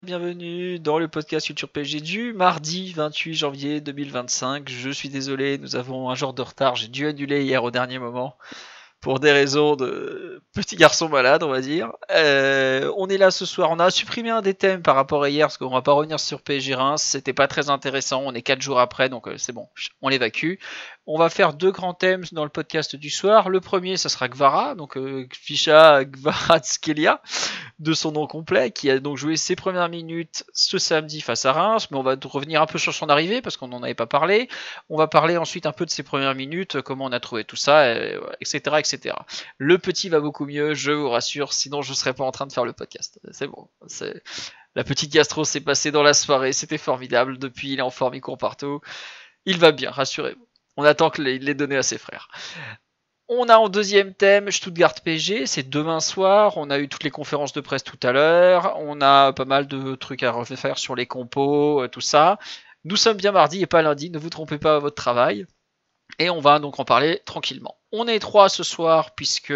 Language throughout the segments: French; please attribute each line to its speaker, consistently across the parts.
Speaker 1: Bienvenue dans le podcast Culture PSG du mardi 28 janvier 2025. Je suis désolé, nous avons un jour de retard. J'ai dû annuler hier au dernier moment pour des raisons de petit garçon malade, on va dire. On est là ce soir. On a supprimé un des thèmes par rapport à hier parce qu'on va pas revenir sur PSG Reims. C'était pas très intéressant. On est 4 jours après, donc c'est bon, on l'évacue. On va faire deux grands thèmes dans le podcast du soir. Le premier, ça sera Gvara, donc Fisha Gvaratskelia, de son nom complet, qui a donc joué ses premières minutes ce samedi face à Reims, mais on va revenir un peu sur son arrivée parce qu'on n'en avait pas parlé. On va parler ensuite un peu de ses premières minutes, comment on a trouvé tout ça, etc., etc. Le petit va beaucoup mieux, je vous rassure, sinon je ne serais pas en train de faire le podcast. C'est bon. La petite gastro s'est passée dans la soirée, c'était formidable. Depuis, il est en forme, il court partout. Il va bien, rassurez-vous. On attend qu'il l'ait donné à ses frères. On a en deuxième thème Stuttgart PSG, c'est demain soir. On a eu toutes les conférences de presse tout à l'heure. On a pas mal de trucs à refaire sur les compos, tout ça. Nous sommes bien mardi et pas lundi, ne vous trompez pas à votre travail. Et on va donc en parler tranquillement. On est trois ce soir puisque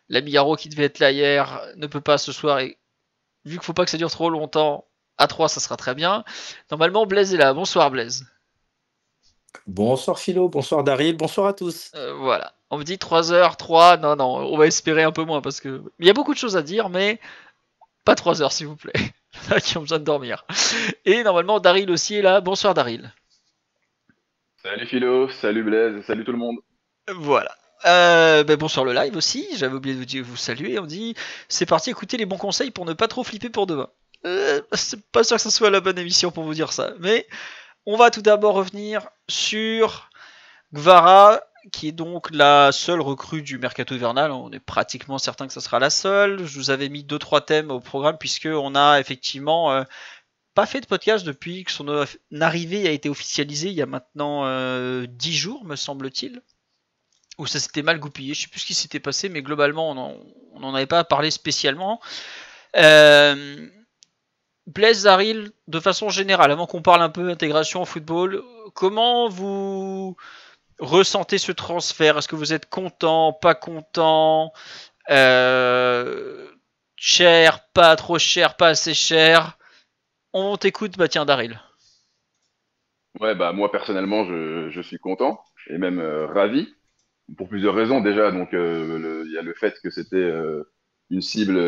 Speaker 1: l'ami Yaro qui devait être là hier ne peut pas ce soir. Et vu qu'il ne faut pas que ça dure trop longtemps, à 3 ça sera très bien. Normalement Blaise est là. Bonsoir Blaise.
Speaker 2: Bonsoir Philo, bonsoir Daryl, bonsoir à tous.
Speaker 1: Voilà. On me dit 3 heures, 3, non, on va espérer un peu moins parce que il y a beaucoup de choses à dire, mais pas 3 heures s'il vous plaît. Il y en a qui ont besoin de dormir. Et normalement Daryl aussi est là. Bonsoir Daryl.
Speaker 3: Salut Philo, salut Blaise, salut tout le monde.
Speaker 1: Voilà. Bonsoir le live aussi, j'avais oublié de vous saluer. On dit c'est parti, écoutez les bons conseils pour ne pas trop flipper pour demain. C'est pas sûr que ce soit la bonne émission pour vous dire ça, mais on va tout d'abord revenir sur Gvara, qui est donc la seule recrue du mercato hivernal. On est pratiquement certain que ce sera la seule. Je vous avais mis 2-3 thèmes au programme puisque on a effectivement pas fait de podcast depuis que son arrivée a été officialisée il y a maintenant 10 jours, me semble-t-il. Où ça s'était mal goupillé. Je sais plus ce qui s'était passé, mais globalement, on n'en avait pas parlé spécialement. Blaise Zaril, de façon générale, avant qu'on parle un peu intégration au football, comment vous ressentez ce transfert? Est-ce que vous êtes content, pas content, cher, pas trop cher, pas assez cher? On t'écoute, bah tiens, Daryl.
Speaker 3: Ouais, bah moi personnellement, je suis content et même ravi pour plusieurs raisons déjà. Donc il y a le fait que c'était une cible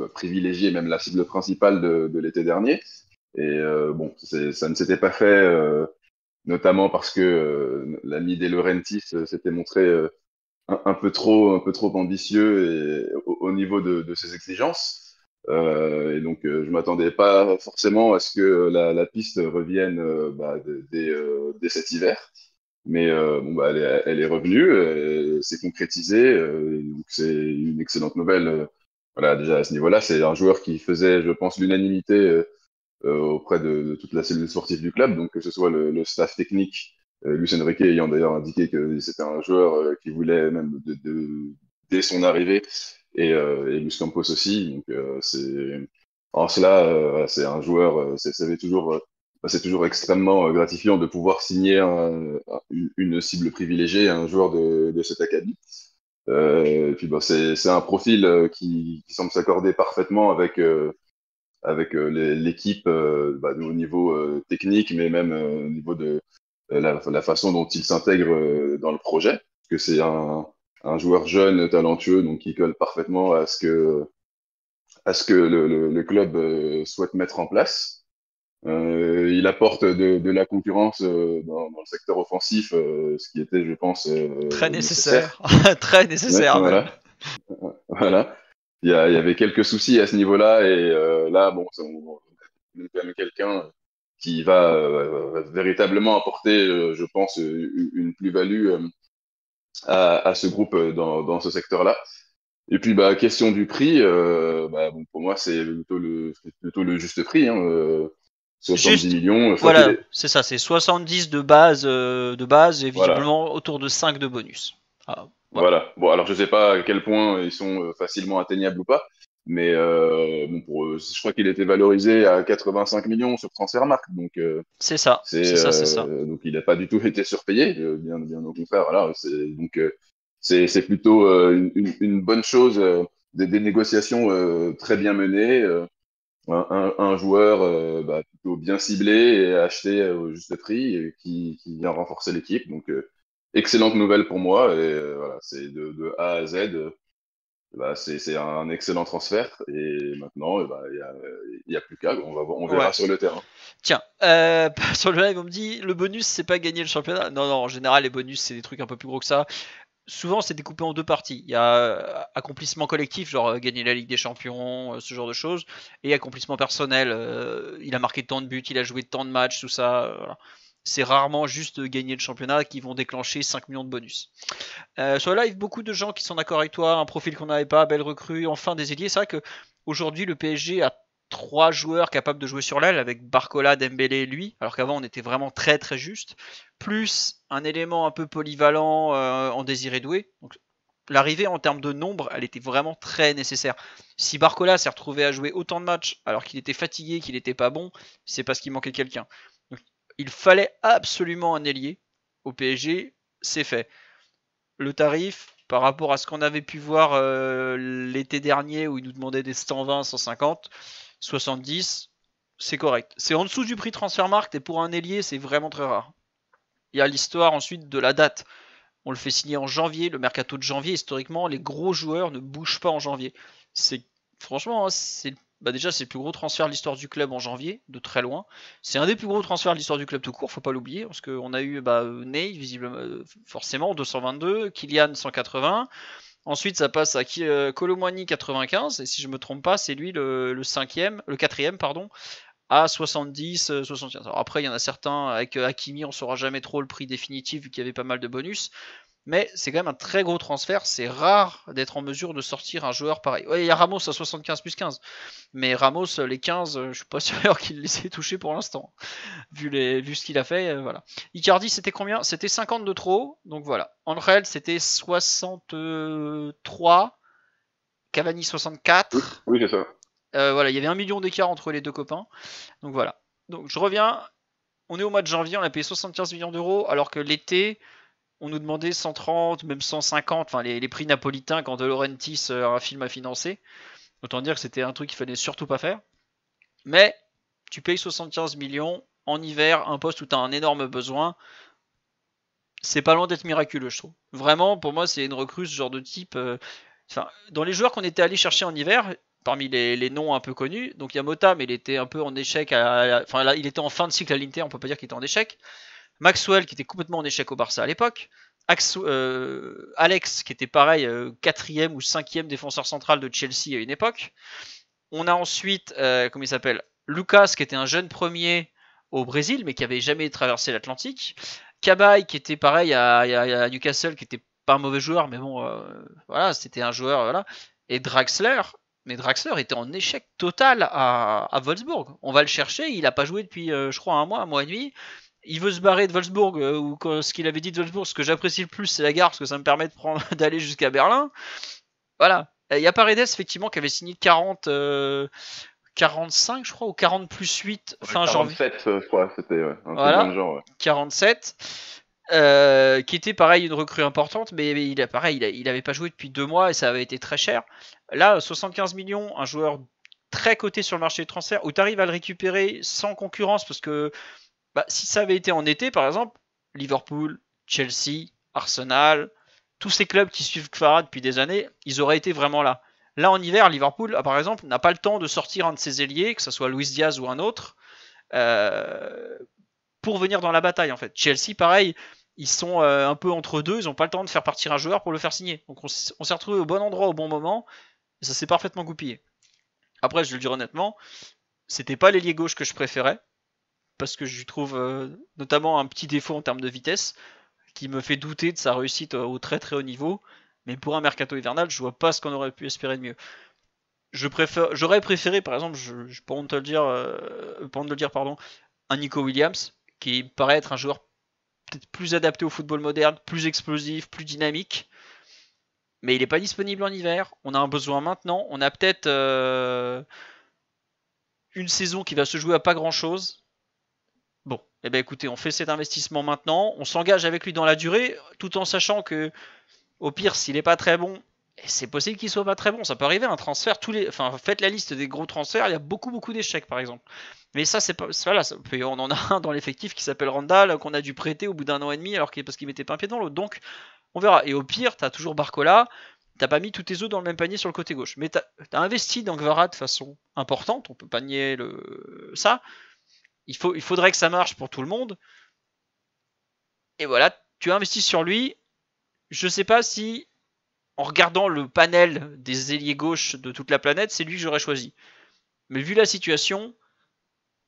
Speaker 3: privilégiée, même la cible principale de l'été dernier. Et bon, ça ne s'était pas fait notamment parce que l'ami De Laurentiis s'était montré un peu trop ambitieux et, au niveau de ses exigences. Et donc, je m'attendais pas forcément à ce que la piste revienne dès cet hiver. Mais bon, bah, elle est revenue, c'est concrétisé, donc c'est une excellente nouvelle. Voilà, déjà à ce niveau-là, c'est un joueur qui faisait, je pense, l'unanimité auprès de toute la cellule sportive du club, donc que ce soit le staff technique, Luis Enrique ayant d'ailleurs indiqué que c'était un joueur qui voulait même dès son arrivée, et Luis Campos aussi. Donc en cela, c'est un joueur, c'est toujours extrêmement gratifiant de pouvoir signer une cible privilégiée, un joueur de cet acabit. Et puis bah, c'est un profil qui semble s'accorder parfaitement avec l'équipe au niveau technique, mais même au niveau de la façon dont il s'intègre dans le projet. Parce que c'est un joueur jeune, talentueux, donc qui colle parfaitement à ce que le club souhaite mettre en place. Il apporte de la concurrence dans le secteur offensif, ce qui était, je pense,
Speaker 1: Très
Speaker 3: nécessaire.
Speaker 1: nécessaire. Très
Speaker 3: Ouais,
Speaker 1: nécessaire même.
Speaker 3: voilà, voilà. Il y avait quelques soucis à ce niveau-là, et là, bon, on a quand même quelqu'un qui va véritablement apporter, je pense, une plus-value à ce groupe dans ce secteur-là. Et puis, bah, question du prix, bon, pour moi, c'est plutôt le juste prix, hein, 70
Speaker 1: Juste,
Speaker 3: millions. Je crois qu'il
Speaker 1: voilà,
Speaker 3: est.
Speaker 1: c'est ça, c'est 70 de base et
Speaker 3: Voilà,
Speaker 1: visiblement autour de 5 de bonus. Ah, voilà.
Speaker 3: voilà. Bon, alors, je sais pas à quel point ils sont facilement atteignables ou pas, mais bon, je crois qu'il était valorisé à 85 millions sur Transfermarkt, donc
Speaker 1: C'est ça, c'est ça, c'est ça.
Speaker 3: donc il n'a pas du tout été surpayé, bien au contraire. Voilà, c'est plutôt une bonne chose, des négociations très bien menées. un joueur plutôt bien ciblé et acheté au juste prix et qui vient renforcer l'équipe. Donc, excellente nouvelle pour moi. Et voilà, c'est de A à Z. C'est un excellent transfert. Et maintenant, il y a plus qu'à. On
Speaker 1: Ouais.
Speaker 3: verra sur le terrain.
Speaker 1: Tiens, sur le live, on me dit le bonus, c'est pas gagner le championnat. Non, en général, les bonus, c'est des trucs un peu plus gros que ça. Souvent, c'est découpé en deux parties. Il y a accomplissement collectif, genre gagner la Ligue des Champions, ce genre de choses, et accomplissement personnel. Il a marqué tant de buts, il a joué tant de matchs, tout ça. Voilà. C'est rarement juste gagner le championnat qui vont déclencher 5 millions de bonus. Sur le live, beaucoup de gens qui sont d'accord avec toi, un profil qu'on n'avait pas, belle recrue, enfin des ailiers. C'est vrai qu'aujourd'hui, le PSG a 3 joueurs capables de jouer sur l'aile avec Barcola, Dembélé et lui, alors qu'avant on était vraiment très très juste, plus un élément un peu polyvalent en Désiré Doué. Donc, l'arrivée en termes de nombre, elle était vraiment très nécessaire. Si Barcola s'est retrouvé à jouer autant de matchs alors qu'il était fatigué, qu'il n'était pas bon, c'est parce qu'il manquait quelqu'un. Donc, il fallait absolument un ailier au PSG, c'est fait. Le tarif, par rapport à ce qu'on avait pu voir l'été dernier où ils nous demandaient des 120, 150, 70, c'est correct. C'est en dessous du prix Transfermarkt et pour un ailier, c'est vraiment très rare. Il y a l'histoire ensuite de la date. On le fait signer en janvier, le mercato de janvier, historiquement, les gros joueurs ne bougent pas en janvier. C'est franchement, déjà c'est le plus gros transfert de l'histoire du club en janvier, de très loin. C'est un des plus gros transferts de l'histoire du club tout court, faut pas l'oublier, parce qu'on a eu Ney, visiblement, forcément 222, Kylian 180. Ensuite, ça passe à Colomwani 95, et si je me trompe pas, c'est lui le quatrième, pardon, à 70, 75. Alors après, il y en a certains, avec Hakimi, on saura jamais trop le prix définitif vu qu'il y avait pas mal de bonus. Mais c'est quand même un très gros transfert. C'est rare d'être en mesure de sortir un joueur pareil. Ouais, il y a Ramos à 75 plus 15. Mais Ramos, les 15, je suis pas sûr qu'il les ait touchés pour l'instant. Vu ce qu'il a fait, voilà. Icardi, c'était combien? C'était 50 de trop. Donc voilà. Andrel, c'était 63. Cavani, 64.
Speaker 3: Oui, c'est ça.
Speaker 1: Voilà, il y avait 1 million d'écart entre les deux copains. Donc voilà. Donc je reviens. On est au mois de janvier, on a payé 75 millions d'euros, alors que l'été, on nous demandait 130, même 150, enfin les prix napolitains quand De Laurentiis un film à financer. Autant dire que c'était un truc qu'il fallait surtout pas faire. Mais tu payes 75 millions en hiver, un poste où tu as un énorme besoin. C'est pas loin d'être miraculeux, je trouve. Vraiment, pour moi, c'est une recrue, ce genre de type. Dans les joueurs qu'on était allé chercher en hiver, parmi les noms un peu connus, donc il y a Mota, mais il était un peu en échec. Là, il était en fin de cycle à l'Inter, on peut pas dire qu'il était en échec. Maxwell, qui était complètement en échec au Barça à l'époque. Alex, qui était pareil, 4ème ou 5ème défenseur central de Chelsea à une époque. On a ensuite, comment il s'appelle, Lucas, qui était un jeune premier au Brésil, mais qui avait jamais traversé l'Atlantique. Cabaye, qui était pareil à Newcastle, qui était pas un mauvais joueur, mais bon, voilà, c'était un joueur, voilà. Et Draxler, mais Draxler était en échec total à Wolfsburg. On va le chercher, il a pas joué depuis, je crois, un mois et demi. Il veut se barrer de Wolfsburg, ou ce qu'il avait dit de Wolfsburg, ce que j'apprécie le plus, c'est la gare, parce que ça me permet d'aller jusqu'à Berlin. Voilà. Il y a Paredes, effectivement, qui avait signé 45, je crois, ou 40 plus 8 fin janvier.
Speaker 3: 47, je crois, c'était un truc
Speaker 1: Voilà,
Speaker 3: dans le genre. Ouais.
Speaker 1: 47. Qui était pareil une recrue importante, mais il avait pas joué depuis 2 mois et ça avait été très cher. Là, 75 millions, un joueur très coté sur le marché des transferts, où tu arrives à le récupérer sans concurrence, parce que si ça avait été en été, par exemple, Liverpool, Chelsea, Arsenal, tous ces clubs qui suivent Kvara depuis des années, ils auraient été vraiment là. Là, en hiver, Liverpool, par exemple, n'a pas le temps de sortir un de ses ailiers, que ce soit Luis Diaz ou un autre, pour venir dans la bataille, en fait. Chelsea, pareil, ils sont un peu entre deux, ils n'ont pas le temps de faire partir un joueur pour le faire signer. Donc on s'est retrouvé au bon endroit au bon moment, et ça s'est parfaitement goupillé. Après, je le dis honnêtement, c'était pas l'ailier gauche que je préférais, parce que je lui trouve notamment un petit défaut en termes de vitesse, qui me fait douter de sa réussite au très très haut niveau. Mais pour un mercato hivernal, je vois pas ce qu'on aurait pu espérer de mieux. J'aurais préféré, par exemple, pour ne te le dire, pardon, un Nico Williams, qui paraît être un joueur peut-être plus adapté au football moderne, plus explosif, plus dynamique. Mais il n'est pas disponible en hiver. On a un besoin maintenant. On a peut-être une saison qui va se jouer à pas grand-chose. Bon, eh ben écoutez, on fait cet investissement maintenant. On s'engage avec lui dans la durée, tout en sachant que, au pire, s'il n'est pas très bon Et c'est possible qu'il soit pas très bon. Ça peut arriver un transfert. Faites la liste des gros transferts. Il y a beaucoup d'échecs, par exemple. Mais ça, c'est pas. Voilà, on en a un dans l'effectif qui s'appelle Randall, qu'on a dû prêter au bout d'un an et demi, parce qu'il mettait pas un pied dans l'autre. Donc, on verra. Et au pire, t'as toujours Barcola. T'as pas mis tous tes œufs dans le même panier sur le côté gauche. Mais t'as investi dans Gvara de façon importante. On peut pas nier ça. Il faudrait que ça marche pour tout le monde. Et voilà, tu investis sur lui. Je sais pas si, en regardant le panel des ailiers gauche de toute la planète, c'est lui que j'aurais choisi. Mais vu la situation,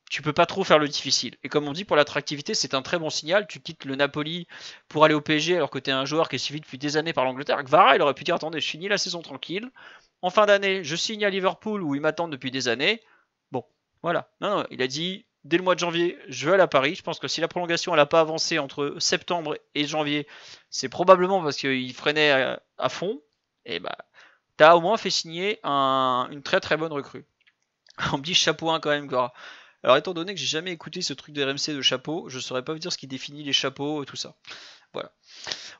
Speaker 1: tu peux pas trop faire le difficile. Et comme on dit, pour l'attractivité, c'est un très bon signal. Tu quittes le Napoli pour aller au PSG alors que tu es un joueur qui est suivi depuis des années par l'Angleterre. Gvara, il aurait pu dire attendez, je finis la saison tranquille. En fin d'année, je signe à Liverpool où ils m'attendent depuis des années. Bon, voilà. Non, il a dit dès le mois de janvier, je vais aller à Paris. Je pense que si la prolongation n'a pas avancé entre septembre et janvier, c'est probablement parce qu'il freinait à fond. Et bah, t'as au moins fait signer une très très bonne recrue. Un petit chapeau 1 quand même, Gvara. Alors étant donné que j'ai jamais écouté ce truc de RMC de chapeau, je saurais pas vous dire ce qui définit les chapeaux et tout ça. Voilà.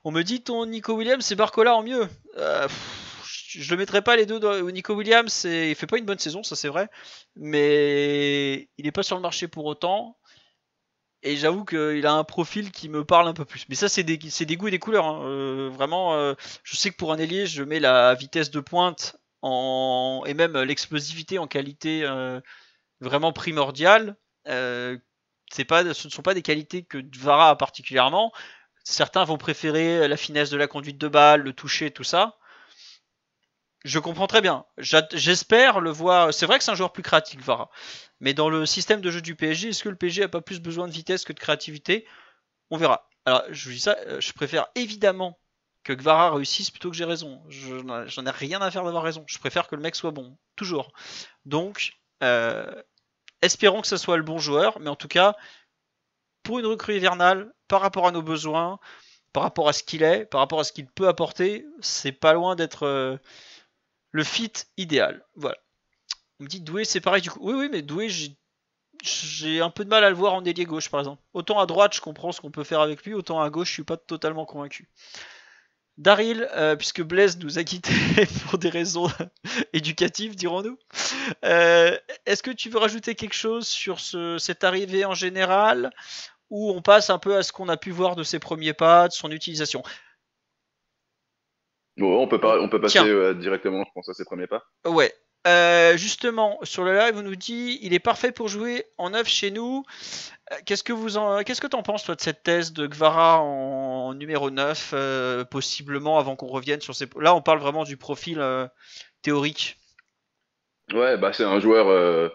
Speaker 1: On me dit ton Nico Williams c'est Barcola en mieux. Je le mettrai pas les deux dans... Nico Williams, il fait pas une bonne saison, ça c'est vrai, mais il est pas sur le marché pour autant. Et j'avoue qu'il a un profil qui me parle un peu plus. Mais ça, c'est des goûts et des couleurs. Hein. Vraiment, je sais que pour un ailier, je mets la vitesse de pointe et même l'explosivité en qualité vraiment primordiale. Ce ne sont pas des qualités que Vara a particulièrement. Certains vont préférer la finesse de la conduite de balle, le toucher, tout ça. Je comprends très bien. J'espère le voir. C'est vrai que c'est un joueur plus créatif, Vara. Mais dans le système de jeu du PSG, est-ce que le PSG a pas plus besoin de vitesse que de créativité? On verra. Alors, je vous dis ça, je préfère évidemment que Gvara réussisse plutôt que j'ai raison. J'en ai rien à faire d'avoir raison. Je préfère que le mec soit bon. Toujours. Donc, espérons que ce soit le bon joueur. Mais en tout cas, pour une recrue hivernale, par rapport à nos besoins, par rapport à ce qu'il est, par rapport à ce qu'il peut apporter, c'est pas loin d'être le fit idéal. Voilà. On me dit Doué, c'est pareil du coup. Oui, mais Doué, j'ai un peu de mal à le voir en ailier gauche par exemple. Autant à droite, je comprends ce qu'on peut faire avec lui, autant à gauche, je suis pas totalement convaincu. Daryl, puisque Blaise nous a quittés pour des raisons éducatives, dirons-nous. Est-ce que tu veux rajouter quelque chose sur cette arrivée en général, ou on passe un peu à ce qu'on a pu voir de ses premiers pas, de son utilisation?
Speaker 3: Bon, on peut passer directement, je pense, à ses premiers pas.
Speaker 1: Ouais. Justement, sur le live, on nous dit il est parfait pour jouer en neuf chez nous. Qu'est-ce que t'en penses, toi, de cette thèse de Gvara en numéro 9, possiblement, avant qu'on revienne sur ces... Là, on parle vraiment du profil théorique.
Speaker 3: Ouais, bah c'est un joueur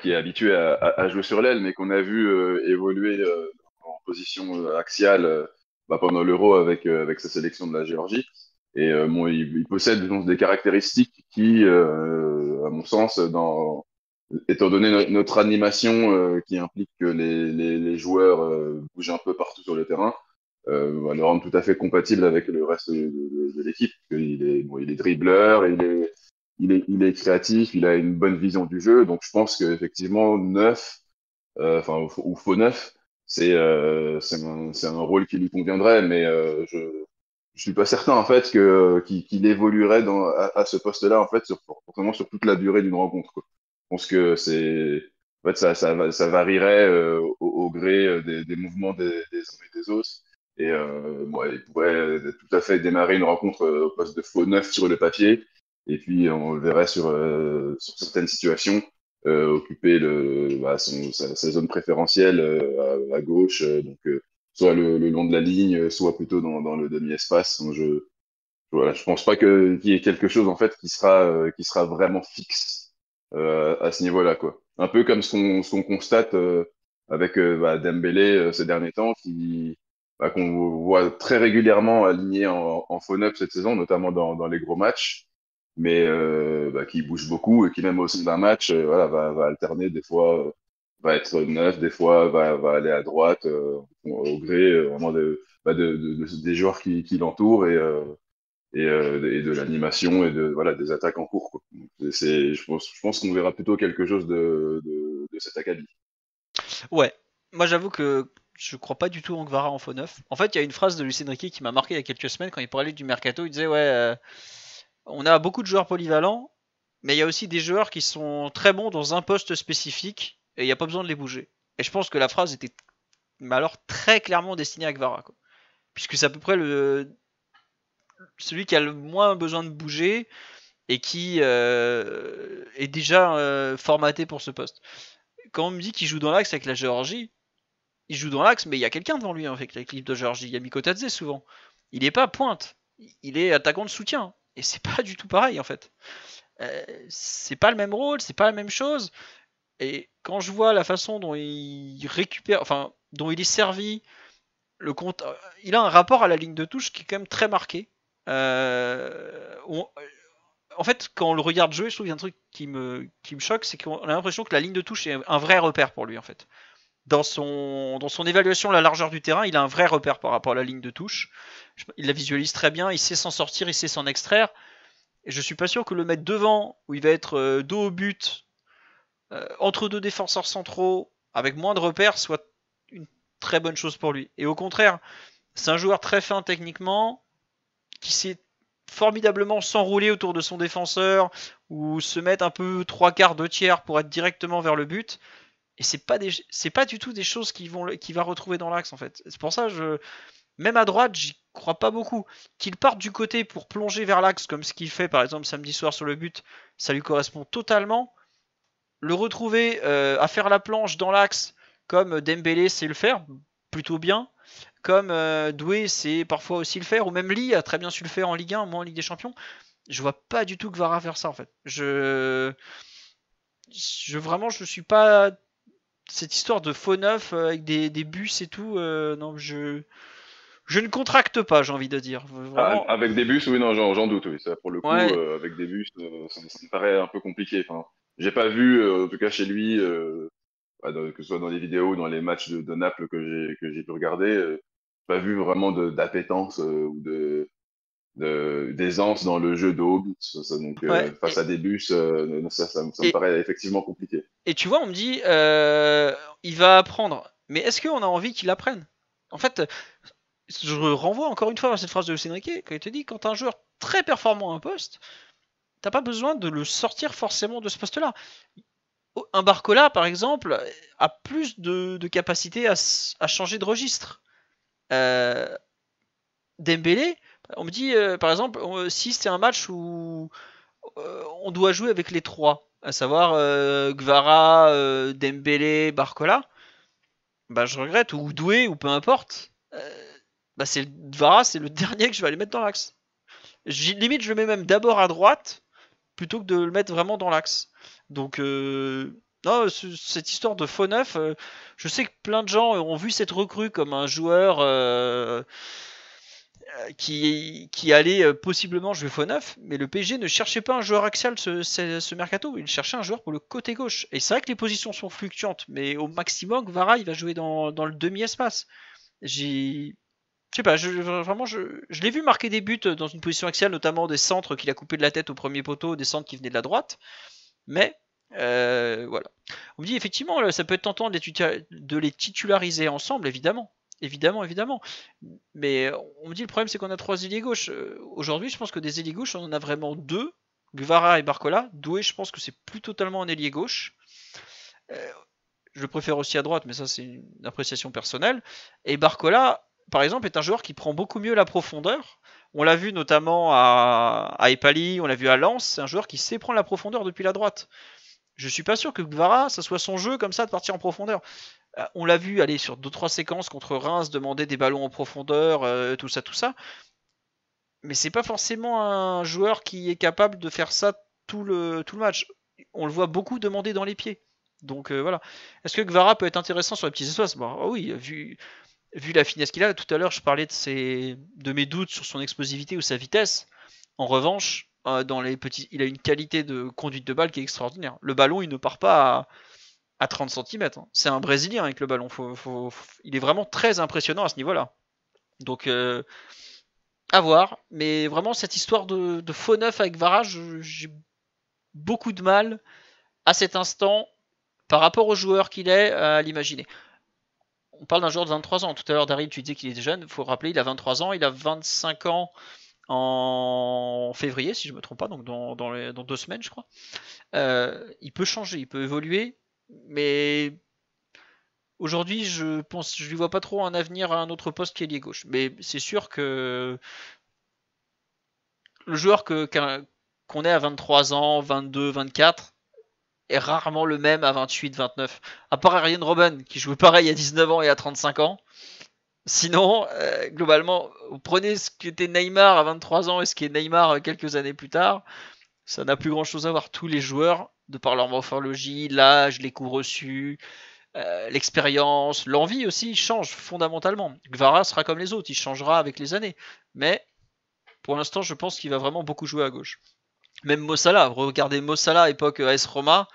Speaker 3: qui est habitué à jouer sur l'aile, mais qu'on a vu évoluer en position axiale pendant l'Euro avec sa sélection de la Géorgie. Et bon, il possède donc, des caractéristiques qui, à mon sens, étant donné notre animation qui implique que les joueurs bougent un peu partout sur le terrain, va le rendre tout à fait compatible avec le reste de l'équipe. Il est dribbleur, il est créatif, il a une bonne vision du jeu. Donc je pense qu'effectivement, neuf, ou faux neuf, c'est un rôle qui lui conviendrait, mais je suis pas certain en fait qu'il évoluerait à ce poste-là en fait forcément sur toute la durée d'une rencontre, quoi. Je pense que en fait ça varierait au gré des mouvements des uns et des autres. Et il pourrait tout à fait démarrer une rencontre au poste de faux neuf sur le papier, et puis on le verrait sur certaines situations occuper sa zone préférentielle à gauche, soit le long de la ligne, soit plutôt dans le demi-espace. Voilà, je pense pas qu'il y ait quelque chose en fait qui sera vraiment fixe à ce niveau-là, quoi. Un peu comme ce qu'on constate avec Dembélé ces derniers temps, qu'on voit très régulièrement aligné en faux neuf cette saison, notamment dans les gros matchs, mais qui bouge beaucoup et qui même au sein d'un match, va alterner des fois. Va être neuf, des fois va aller à droite au gré vraiment des joueurs qui l'entourent et de l'animation et des attaques en cours, quoi. Donc, je pense qu'on verra plutôt quelque chose de cet acabit.
Speaker 1: Ouais, moi j'avoue que je crois pas du tout en Gvara en faux neuf. En fait, il y a une phrase de Luis Enrique qui m'a marqué il y a quelques semaines quand il parlait du mercato. Il disait ouais, on a beaucoup de joueurs polyvalents, mais il y a aussi des joueurs qui sont très bons dans un poste spécifique et il n'y a pas besoin de les bouger. Et je pense que la phrase était alors très clairement destinée à Kvara, quoi. Puisque c'est à peu près celui qui a le moins besoin de bouger et qui est déjà formaté pour ce poste. Quand on me dit qu'il joue dans l'axe avec la Géorgie, il joue dans l'axe, mais il y a quelqu'un devant lui avec l'équipe de Géorgie. Il y a Mikotadze souvent. Il n'est pas à pointe, il est attaquant de soutien. Et c'est pas du tout pareil en fait. C'est pas le même rôle, c'est pas la même chose. Et quand je vois la façon dont il récupère, enfin, dont il est servi, il a un rapport à la ligne de touche qui est quand même très marqué. En fait, quand on le regarde jouer, je trouve qu'il y a un truc qui me choque, c'est qu'on a l'impression que la ligne de touche est un vrai repère pour lui en fait. Dans son évaluation de la largeur du terrain, il a un vrai repère par rapport à la ligne de touche. Il la visualise très bien, il sait s'en sortir, il sait s'en extraire. Et je suis pas sûr que le mettre devant, où il va être dos au but, entre deux défenseurs centraux, avec moins de repères, soit une très bonne chose pour lui. Et au contraire, c'est un joueur très fin techniquement, qui sait formidablement s'enrouler autour de son défenseur, ou se mettre un peu 3/4, 2/3 pour être directement vers le but. Et c'est pas du tout des choses qu'il va retrouver dans l'axe en fait. C'est pour ça même à droite, j'y crois pas beaucoup. Qu'il parte du côté pour plonger vers l'axe, comme ce qu'il fait par exemple samedi soir sur le but, ça lui correspond totalement. Le retrouver à faire la planche dans l'axe, comme Dembélé sait le faire, plutôt bien. Comme Doué sait parfois aussi le faire, ou même Lee a très bien su le faire en Ligue 1, moins en Ligue des Champions. Je vois pas du tout Kvara faire ça en fait. Vraiment, je suis pas. Cette histoire de faux neuf avec des bus et tout, non, je ne contracte pas, j'ai envie de dire. Vraiment.
Speaker 3: Avec des bus, oui, non, j'en doute, oui. Ça, pour le coup,
Speaker 1: Ouais.
Speaker 3: avec des bus, ça me paraît un peu compliqué. Enfin, j'ai pas vu, en tout cas chez lui, que ce soit dans les vidéos ou dans les matchs de Naples que j'ai pu regarder, pas vu vraiment d'appétence ou d'aisance dans le jeu de haut but. Donc,
Speaker 1: Ouais.
Speaker 3: face à des bus, ça me
Speaker 1: Et,
Speaker 3: paraît effectivement compliqué.
Speaker 1: et tu vois, on me dit, il va apprendre. Mais est-ce qu'on a envie qu'il apprenne? En fait, je renvoie encore une fois à cette phrase de Luis Enrique, quand il te dit, quand un joueur très performant à un poste, t'as pas besoin de le sortir forcément de ce poste-là. Un Barcola, par exemple, a plus de capacité à changer de registre. Dembélé, on me dit, par exemple, si c'est un match où on doit jouer avec les trois, à savoir Gvara, Dembélé, Barcola, bah je regrette, ou Doué, ou peu importe. Bah Gvara, c'est le dernier que je vais aller mettre dans l'axe. Limite, je le mets même d'abord à droite, plutôt que de le mettre vraiment dans l'axe. Donc, non, cette histoire de faux neuf, je sais que plein de gens ont vu cette recrue comme un joueur qui allait possiblement jouer faux neuf, mais le PSG ne cherchait pas un joueur axial ce mercato, il cherchait un joueur pour le côté gauche. Et c'est vrai que les positions sont fluctuantes, mais au maximum, Vara, il va jouer dans le demi-espace. Je sais pas, vraiment, je l'ai vu marquer des buts dans une position axiale, notamment des centres qu'il a coupé de la tête au premier poteau, des centres qui venaient de la droite. Mais voilà. On me dit effectivement, ça peut être tentant de les titulariser ensemble, évidemment. Évidemment. Mais on me dit le problème c'est qu'on a 3 ailiers gauche. Aujourd'hui, je pense que des ailiers gauche, on en a vraiment 2. Gvara et Barcola. Doué, je pense que c'est plus totalement un ailier gauche. Je le préfère aussi à droite, mais ça c'est une appréciation personnelle. Et Barcola, par exemple, est un joueur qui prend beaucoup mieux la profondeur. On l'a vu notamment à Epali, on l'a vu à Lens. C'est un joueur qui sait prendre la profondeur depuis la droite. Je suis pas sûr que Gvara, ça soit son jeu comme ça de partir en profondeur. On l'a vu aller sur 2-3 séquences contre Reims, demander des ballons en profondeur, tout ça. Mais c'est pas forcément un joueur qui est capable de faire ça tout le match. On le voit beaucoup demander dans les pieds. Donc voilà. Est-ce que Gvara peut être intéressant sur les petits espaces? Oui, vu la finesse qu'il a. Tout à l'heure, je parlais de mes doutes sur son explosivité ou sa vitesse. En revanche, il a une qualité de conduite de balle qui est extraordinaire. Le ballon, il ne part pas à 30 cm. C'est un Brésilien avec le ballon. Il est vraiment très impressionnant à ce niveau-là. Donc, à voir. Mais vraiment, cette histoire de faux neuf avec Vara, j'ai beaucoup de mal à cet instant, par rapport au joueur qu'il est, à l'imaginer. On parle d'un joueur de 23 ans. Tout à l'heure, Daryl, tu disais qu'il était jeune. Il faut rappeler, il a 23 ans. Il a 25 ans en février, si je me trompe pas, donc dans 2 semaines, je crois. Il peut changer, il peut évoluer, mais aujourd'hui, je lui vois pas trop un avenir à un autre poste qu'ailier gauche. Mais c'est sûr que le joueur qu'on est à 23 ans, 22, 24 est rarement le même à 28, 29. À part Arjen Robben qui jouait pareil à 19 ans et à 35 ans. Sinon, globalement, vous prenez ce qu'était Neymar à 23 ans et ce qui est Neymar quelques années plus tard, ça n'a plus grand chose à voir. Tous les joueurs, de par leur morphologie, l'âge, les coups reçus, l'expérience, l'envie aussi, changent fondamentalement. Gvara sera comme les autres, il changera avec les années. Mais pour l'instant, je pense qu'il va vraiment beaucoup jouer à gauche. Même Mossala, regardez Mossala époque AS Roma,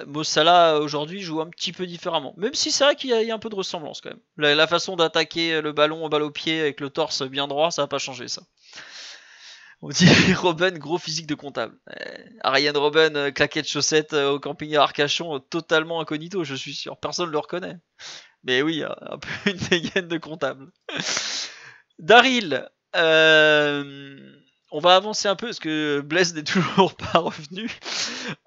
Speaker 1: Mossala aujourd'hui joue un petit peu différemment. Même si c'est vrai qu'il y a un peu de ressemblance quand même. La façon d'attaquer le ballon au balle au pied avec le torse bien droit, ça n'a pas changé ça. On dit Robben, gros physique de comptable. Arjen Robben, claquette chaussette au camping à Arcachon, totalement incognito, je suis sûr. Personne ne le reconnaît. Mais oui, un peu une dégaine de comptable. Daryl, on va avancer un peu parce que Blaise n'est toujours pas revenu.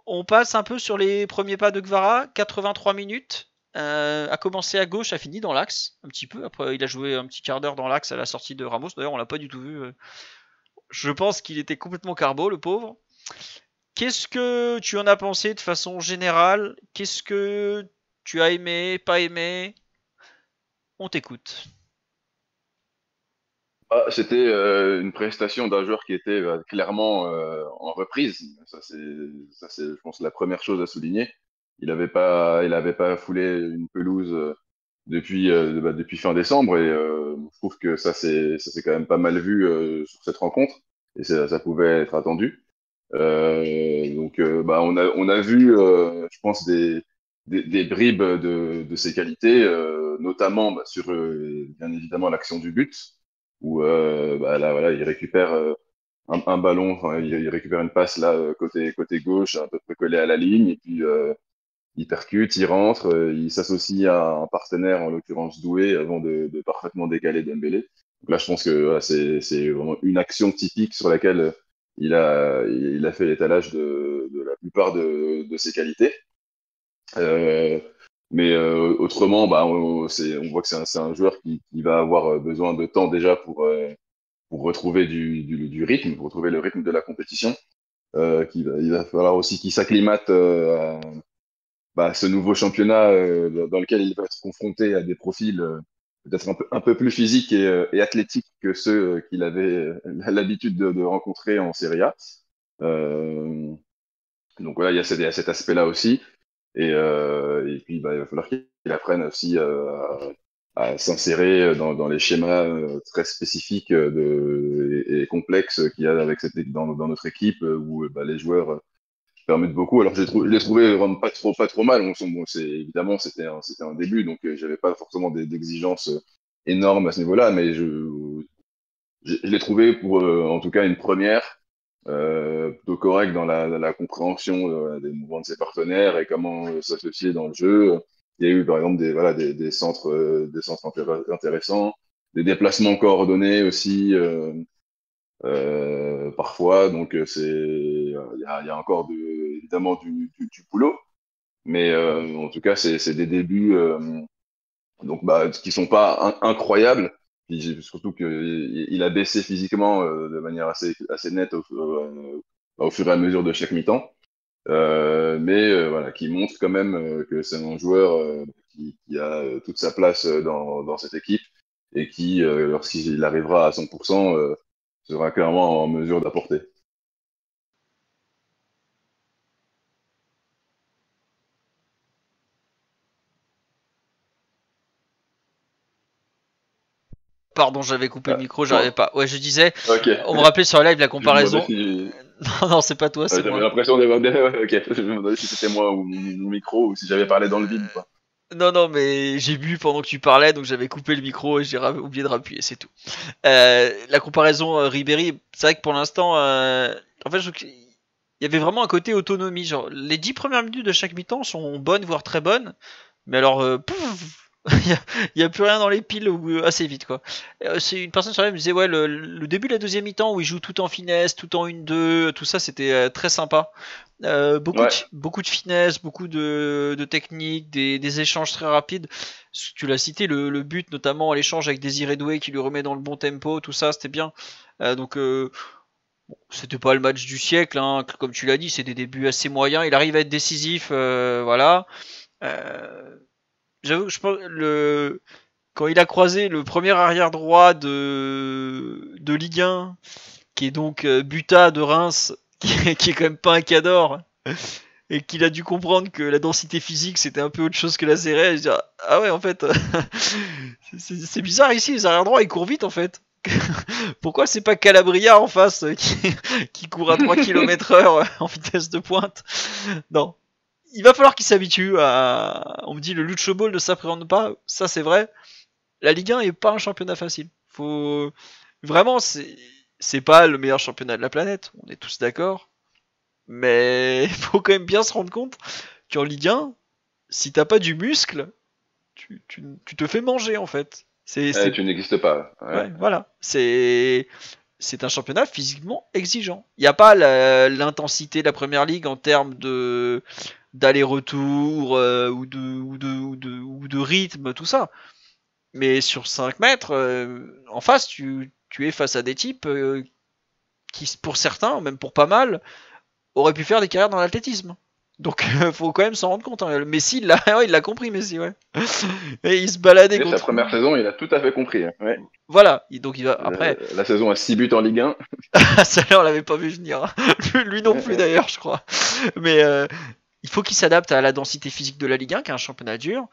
Speaker 1: On passe un peu sur les premiers pas de Gvara, 83 minutes. A commencé à gauche, a fini dans l'axe un petit peu. Après, il a joué un petit quart d'heure dans l'axe à la sortie de Ramos. D'ailleurs, on l'a pas du tout vu. Je pense qu'il était complètement carbo, le pauvre. Qu'est-ce que tu en as pensé de façon générale? Qu'est-ce que tu as aimé, pas aimé? On t'écoute.
Speaker 3: C'était une prestation d'un joueur qui était clairement en reprise. Ça, c'est, je pense, la première chose à souligner. Il avait pas foulé une pelouse depuis fin décembre et je trouve que ça s'est quand même pas mal vu sur cette rencontre et ça pouvait être attendu. Donc, on a vu, je pense, des bribes de ses qualités, notamment sur, bien évidemment, l'action du but, où là, voilà, il récupère un ballon, enfin, il récupère une passe là, côté gauche, à peu près collé à la ligne, et puis il percute, il rentre, il s'associe à un partenaire, en l'occurrence Doué, avant de parfaitement décaler Dembélé. Donc là, je pense que voilà, c'est vraiment une action typique sur laquelle il a fait l'étalage de la plupart de ses qualités. Euh, mais autrement, on voit que c'est un joueur qui va avoir besoin de temps déjà pour retrouver du rythme, pour retrouver le rythme de la compétition. Il va falloir aussi qu'il s'acclimate ce nouveau championnat dans lequel il va être confronté à des profils peut-être un peu plus physiques et athlétiques que ceux qu'il avait l'habitude de rencontrer en Serie A. Donc voilà, il y a cet aspect-là aussi. Et puis, il va falloir qu'il apprenne aussi à s'insérer dans les schémas très spécifiques et complexes qu'il y a dans notre équipe, où les joueurs permettent beaucoup. Alors, je l'ai trouvé vraiment pas trop mal. Bon, évidemment, c'était un début, donc j'avais pas forcément d'exigences énormes à ce niveau-là, mais je l'ai trouvé pour, en tout cas, une première plutôt correct dans la compréhension des mouvements de ses partenaires et comment s'associer dans le jeu. Il y a eu par exemple des centres, intéressants, des déplacements coordonnés aussi parfois. Donc il y a encore évidemment du boulot, mais en tout cas c'est des débuts donc qui sont pas incroyables. Puis, surtout qu'il a baissé physiquement de manière assez nette au fur et à mesure de chaque mi-temps. Mais voilà, qui montre quand même que c'est un joueur qui a toute sa place dans cette équipe et qui, lorsqu'il arrivera à 100%, sera clairement en mesure d'apporter.
Speaker 1: Pardon, j'avais coupé le micro, j'arrivais
Speaker 3: Bon,
Speaker 1: pas. Ouais, je disais,
Speaker 3: ok.
Speaker 1: on me rappelait sur la live la
Speaker 3: Je me demandais
Speaker 1: comparaison.
Speaker 3: si...
Speaker 1: Non, non, c'est pas toi, c'est
Speaker 3: J'avais
Speaker 1: moi.
Speaker 3: l'impression d'avoir... Ouais, ok, je me demandais si c'était moi ou mon micro ou si j'avais parlé dans le vide ou pas.
Speaker 1: Non, non, mais j'ai bu pendant que tu parlais, donc j'avais coupé le micro et j'ai oublié de rappuyer, c'est tout. La comparaison Ribéry, c'est vrai que pour l'instant, en fait, il y avait vraiment un côté autonomie. Genre, les 10 premières minutes de chaque mi-temps sont bonnes, voire très bonnes. Mais alors, Il y a plus rien dans les piles assez vite quoi. C'est une personne sur la me disait ouais le début de la deuxième mi-temps où il joue tout en finesse, tout en 1-2, tout ça c'était très sympa.
Speaker 3: Ouais,
Speaker 1: Beaucoup de finesse, beaucoup de technique, des échanges très rapides. Tu l'as cité, le but notamment l'échange avec Désiré Doué qui lui remet dans le bon tempo, tout ça c'était bien. Donc c'était pas le match du siècle, hein, comme tu l'as dit, c'est des débuts assez moyens. Il arrive à être décisif, voilà. Euh, J'avoue, je pense quand il a croisé le premier arrière droit de Ligue 1, qui est donc Buta de Reims, qui est quand même pas un cador, et qu'il a dû comprendre que la densité physique c'était un peu autre chose que la CRS, je dis, ah ouais en fait, c'est bizarre ici, les arrière droits ils courent vite en fait. Pourquoi c'est pas Calabria en face qui court à 3 km/h en vitesse de pointe? Non. Il va falloir qu'il s'habitue à. On me dit le Lucho Ball ne s'appréhende pas, ça c'est vrai. La Ligue 1 est pas un championnat facile. Faut. Vraiment, c'est pas le meilleur championnat de la planète, on est tous d'accord. Mais il faut quand même bien se rendre compte qu'en Ligue 1, si t'as pas du muscle, tu te fais manger en fait.
Speaker 3: tu n'existes pas. Ouais.
Speaker 1: Ouais, voilà. C'est un championnat physiquement exigeant. Il n'y a pas l'intensité de la première ligue en termes de d'aller-retour ou de rythme, tout ça. Mais sur 5 mètres, en face, tu es face à des types qui, pour certains, même pour pas mal, auraient pu faire des carrières dans l'athlétisme. Donc faut quand même s'en rendre compte. Hein. Messi, il l'a compris, Messi, ouais. Et il se baladait
Speaker 3: Et sa
Speaker 1: contre.
Speaker 3: première saison, il a tout à fait compris. Hein. Ouais.
Speaker 1: Voilà. Donc il va après.
Speaker 3: La saison à 6 buts en Ligue 1.
Speaker 1: Ça là, on l'avait pas vu venir. Hein. Lui non plus d'ailleurs, je crois. Mais il faut qu'il s'adapte à la densité physique de la Ligue 1, qui est un championnat dur.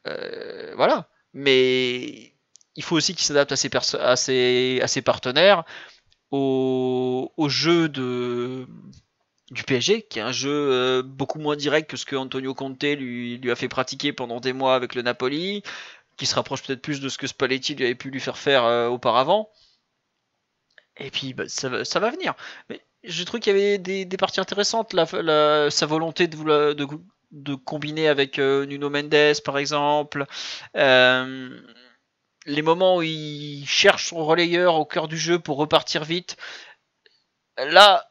Speaker 1: Voilà. Mais il faut aussi qu'il s'adapte à ses partenaires, au jeu du PSG, qui est un jeu beaucoup moins direct que ce que Antonio Conte lui a fait pratiquer pendant des mois avec le Napoli, qui se rapproche peut-être plus de ce que Spalletti lui avait pu lui faire faire auparavant. Et puis bah, ça va venir. Mais je trouve qu'il y avait des parties intéressantes, sa volonté de combiner avec Nuno Mendes par exemple. Les moments où il cherche son relayeur au cœur du jeu pour repartir vite. Là,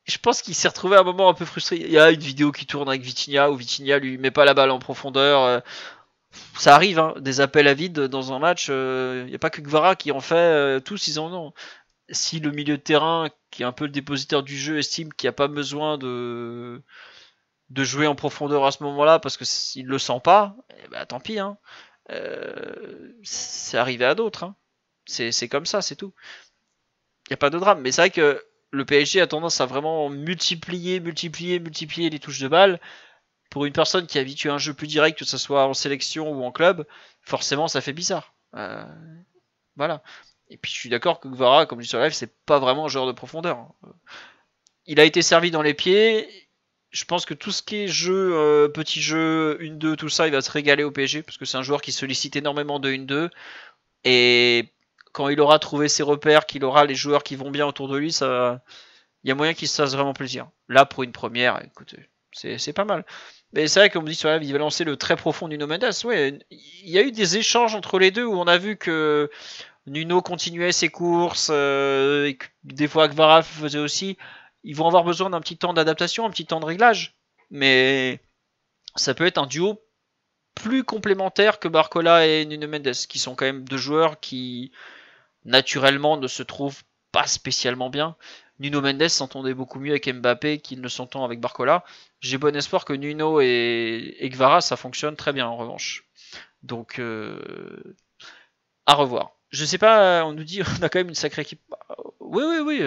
Speaker 1: je pense qu'il s'est retrouvé à un moment un peu frustré. Il y a une vidéo qui tourne avec Vitinha où Vitinha lui met pas la balle en profondeur. Ça arrive, hein, des appels à vide dans un match. Il n'y a pas que Gvara qui en fait. Tous ils en ont. Si le milieu de terrain, qui est un peu le dépositaire du jeu, estime qu'il n'y a pas besoin de jouer en profondeur à ce moment-là parce que s'il le sent pas, eh ben, tant pis. Hein. C'est arrivé à d'autres. Hein. C'est comme ça, c'est tout. Il n'y a pas de drame. Mais c'est vrai que le PSG a tendance à vraiment multiplier les touches de balle. Pour une personne qui est habituée à un jeu plus direct, que ce soit en sélection ou en club, forcément ça fait bizarre. Voilà. Et puis je suis d'accord que Gvara, comme je dis sur live, c'est pas vraiment un joueur de profondeur. Il a été servi dans les pieds. Je pense que tout ce qui est jeu, petit jeu, 1-2, tout ça, il va se régaler au PSG parce que c'est un joueur qui sollicite énormément de 1-2. Et quand il aura trouvé ses repères, qu'il aura les joueurs qui vont bien autour de lui, il y a moyen qu'il se fasse vraiment plaisir. Là, pour une première, écoutez, c'est pas mal. Mais c'est vrai, comme on dit sur la live, il va lancer le très profond Nuno Mendes. Ouais, il y a eu des échanges entre les deux où on a vu que Nuno continuait ses courses, et que des fois Gvara faisait aussi. Ils vont avoir besoin d'un petit temps d'adaptation, un petit temps de réglage. Mais ça peut être un duo plus complémentaire que Barcola et Nuno Mendes, qui sont quand même deux joueurs qui naturellement ne se trouvent pas spécialement bien. Nuno Mendes s'entendait beaucoup mieux avec Mbappé qu'il ne s'entend avec Barcola. J'ai bon espoir que Nuno et Gvara ça fonctionne très bien en revanche. Donc à revoir. Je sais pas, on nous dit on a quand même une sacrée équipe. Oui.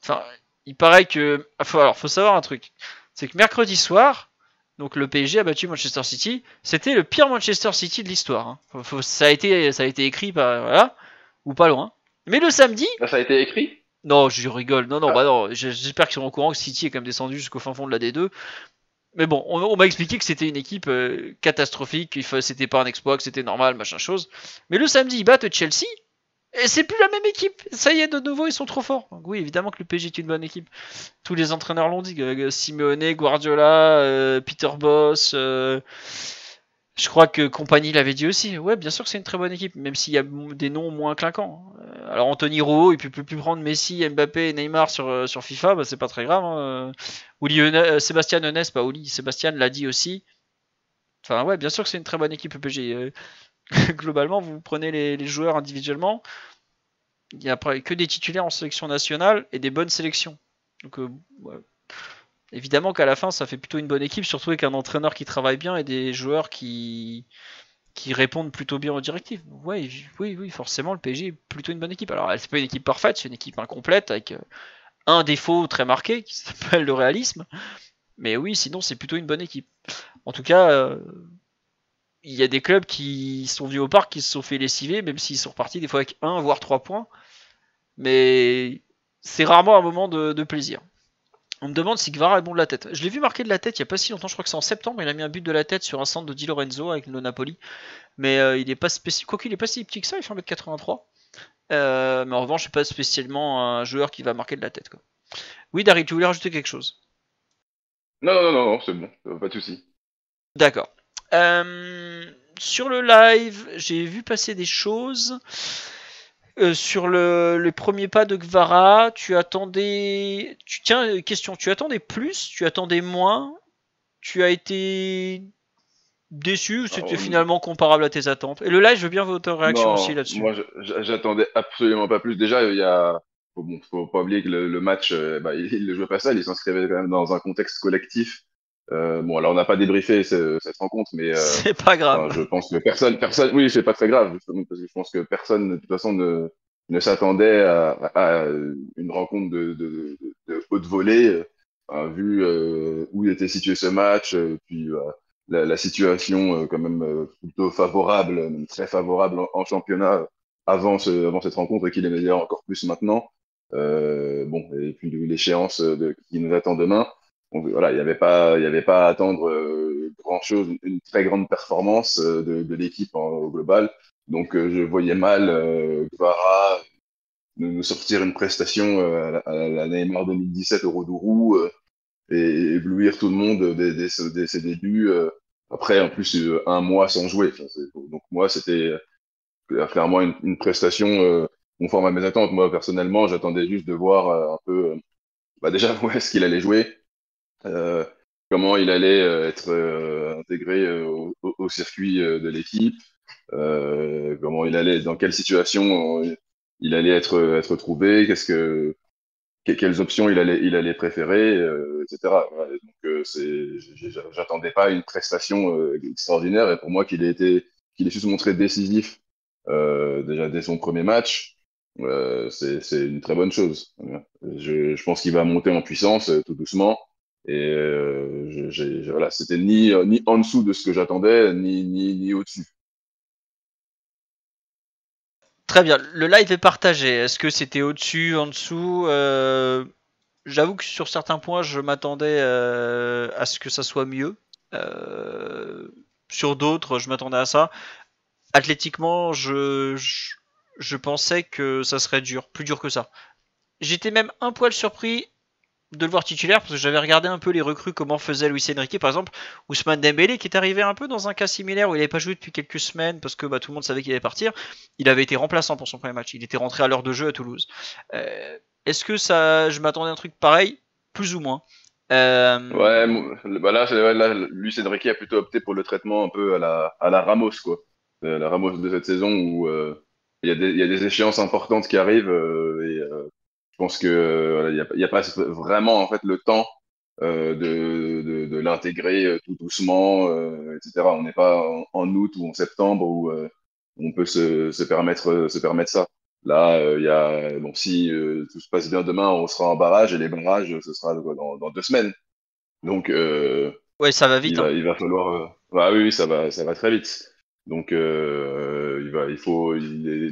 Speaker 1: Enfin, il paraît que. Alors, faut savoir un truc. C'est que mercredi soir, donc le PSG a battu Manchester City. C'était le pire Manchester City de l'histoire. Hein. Ça a été écrit par. Voilà. Ou pas loin. Mais le samedi.
Speaker 3: Ça a été écrit.
Speaker 1: Non, je rigole. Non, bah non. J'espère qu'ils sont au courant que City est quand même descendu jusqu'au fin fond de la D2. Mais bon, on m'a expliqué que c'était une équipe catastrophique, que c'était pas un exploit, que c'était normal, machin chose. Mais le samedi, ils battent Chelsea. Et c'est plus la même équipe. Ça y est, de nouveau, ils sont trop forts. Donc oui, évidemment que le PSG est une bonne équipe. Tous les entraîneurs l'ont dit. Simeone, Guardiola, Peter Bosz, Je crois que Compagnie l'avait dit aussi. Ouais, bien sûr que c'est une très bonne équipe, même s'il y a des noms moins clinquants. Alors Anthony Rouault, il peut plus prendre Messi, Mbappé et Neymar sur FIFA, bah, c'est pas très grave. Hein. Sébastien Onès, pas Oli, Sébastien l'a dit aussi. Enfin ouais, bien sûr que c'est une très bonne équipe EPG. Globalement, vous prenez les joueurs individuellement, il n'y a que des titulaires en sélection nationale et des bonnes sélections. Donc ouais. Évidemment qu'à la fin, ça fait plutôt une bonne équipe, surtout avec un entraîneur qui travaille bien et des joueurs qui répondent plutôt bien aux directives. Ouais, oui, forcément, le PSG est plutôt une bonne équipe. Alors, c'est pas une équipe parfaite, c'est une équipe incomplète avec un défaut très marqué qui s'appelle le réalisme. Mais oui, sinon, c'est plutôt une bonne équipe. En tout cas, il y a des clubs qui sont venus au parc, qui se sont fait lessiver, même s'ils sont repartis des fois avec 1 voire 3 points. Mais c'est rarement un moment de plaisir. On me demande si Guevara est bon de la tête. Je l'ai vu marquer de la tête il n'y a pas si longtemps, je crois que c'est en septembre, il a mis un but de la tête sur un centre de Di Lorenzo avec le Napoli. Mais il est pas spécial. Quoique il est pas si petit que ça, il fait 1m83. Mais en revanche, c'est pas spécialement un joueur qui va marquer de la tête. Quoi. Oui, Daryl, tu voulais rajouter quelque chose?
Speaker 3: Non, c'est bon, pas de souci.
Speaker 1: D'accord. Sur le live, j'ai vu passer des choses. Sur les premiers pas de Guevara, tu attendais. Tiens, question, tu attendais plus? Tu attendais moins? Tu as été déçu ou c'était
Speaker 3: Alors,
Speaker 1: finalement comparable à tes attentes? Et le live, je veux bien votre réaction aussi
Speaker 3: non,
Speaker 1: là-dessus.
Speaker 3: moi j'attendais absolument pas plus. Déjà, faut pas oublier que le match, bah, il ne jouait pas seul, il s'inscrivait quand même dans un contexte collectif. Bon, alors on n'a pas débriefé cette rencontre, mais
Speaker 1: C'est pas
Speaker 3: enfin,
Speaker 1: grave.
Speaker 3: je pense que personne, oui, c'est pas très grave, justement, parce que je pense que personne, de toute façon, ne s'attendait à une rencontre de haute volée, vu où il était situé ce match, puis la situation quand même plutôt favorable, même très favorable en championnat avant cette rencontre et qu'il est meilleur encore plus maintenant. Bon, et puis l'échéance qui nous attend demain. Donc voilà, il y avait pas à attendre grand-chose, une très grande performance de l'équipe au global. Donc je voyais mal Guevara nous sortir une prestation à la Neymar 2017 au Rodourou et éblouir tout le monde dès ses débuts. Après, en plus, 1 mois sans jouer. Enfin, donc moi, c'était clairement une prestation conforme à mes attentes. Moi, personnellement, j'attendais juste de voir un peu, bah, déjà, où est-ce qu'il allait jouer, euh, comment il allait être intégré au circuit de l'équipe, comment il allait, dans quelle situation il allait être trouvé, quelles options il allait préférer, etc. Voilà. Donc, j'attendais pas une prestation extraordinaire et pour moi qu'il ait su se montrer décisif déjà dès son premier match, c'est une très bonne chose. Voilà. Je pense qu'il va monter en puissance tout doucement et voilà, c'était ni en dessous de ce que j'attendais, ni au-dessus.
Speaker 1: Très bien. Le live est partagé. Est-ce que c'était au-dessus, en dessous? J'avoue que sur certains points, je m'attendais à ce que ça soit mieux. Euh, sur d'autres, je m'attendais à ça. Athlétiquement, je pensais que ça serait dur, plus dur que ça. J'étais même un poil surpris de le voir titulaire parce que j'avais regardé un peu les recrues, comment faisait Luis Enrique, par exemple, Ousmane Dembélé qui est arrivé un peu dans un cas similaire où il n'avait pas joué depuis quelques semaines parce que bah, tout le monde savait qu'il allait partir. Il avait été remplaçant pour son premier match. Il était rentré à l'heure de jeu à Toulouse. Est-ce que ça, je m'attendais à un truc pareil, plus ou moins.
Speaker 3: Ouais, bah là, lui, Cédric a plutôt opté pour le traitement un peu à la Ramos, quoi. La Ramos de cette saison où il y a des échéances importantes qui arrivent je pense que voilà, il y a pas vraiment en fait le temps de l'intégrer tout doucement, etc. On n'est pas en août ou en septembre où on peut se permettre ça. Là, bon, si tout se passe bien demain, on sera en barrage et les barrages, ce sera quoi, dans 2 semaines. Donc,
Speaker 1: Ouais, ça va vite. Hein.
Speaker 3: il va falloir. Bah oui, ça va très vite. Donc, il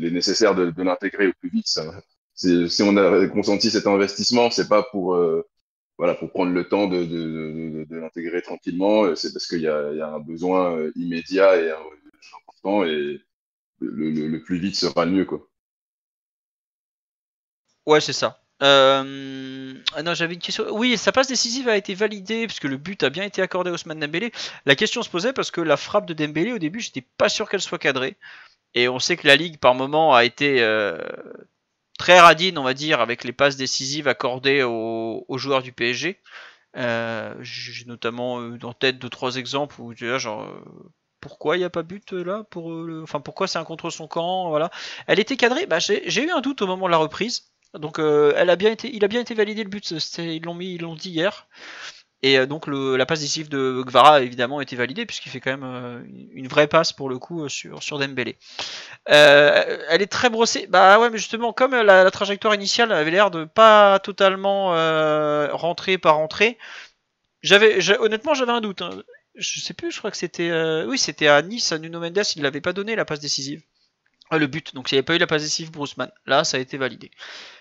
Speaker 3: est nécessaire de l'intégrer au plus vite. Si on a consenti cet investissement, c'est pas pour, voilà, pour prendre le temps de l'intégrer tranquillement. C'est parce il y a un besoin immédiat et important et le plus vite sera le mieux, quoi.
Speaker 1: Ouais, c'est ça. Ah non, j'avais une question. Oui, sa passe décisive a été validée parce que le but a bien été accordé à Ousmane Dembélé. La question se posait parce que la frappe de Dembélé au début, j'étais pas sûr qu'elle soit cadrée. Et on sait que la ligue par moment a été très radine, on va dire, avec les passes décisives accordées aux joueurs du PSG. J'ai notamment en tête 2-3 exemples où tu vois, genre pourquoi il n'y a pas but là pour enfin pourquoi c'est un contre son camp, voilà. Elle était cadrée, bah, j'ai eu un doute au moment de la reprise. Donc il a bien été validé le but, ils l'ont dit hier. Et donc la passe décisive de Gvara a évidemment été validée puisqu'il fait quand même une vraie passe pour le coup sur Dembélé. Elle est très brossée. Bah ouais, mais justement, comme la trajectoire initiale avait l'air de pas totalement rentrer par rentrer, honnêtement, j'avais un doute. Hein. Je sais plus, je crois que c'était. Oui, c'était à Nice, à Nuno Mendes, il l'avait pas donné la passe décisive. Le but, donc il n'y avait pas eu la passe décisive pour Ousmane. Là, ça a été validé.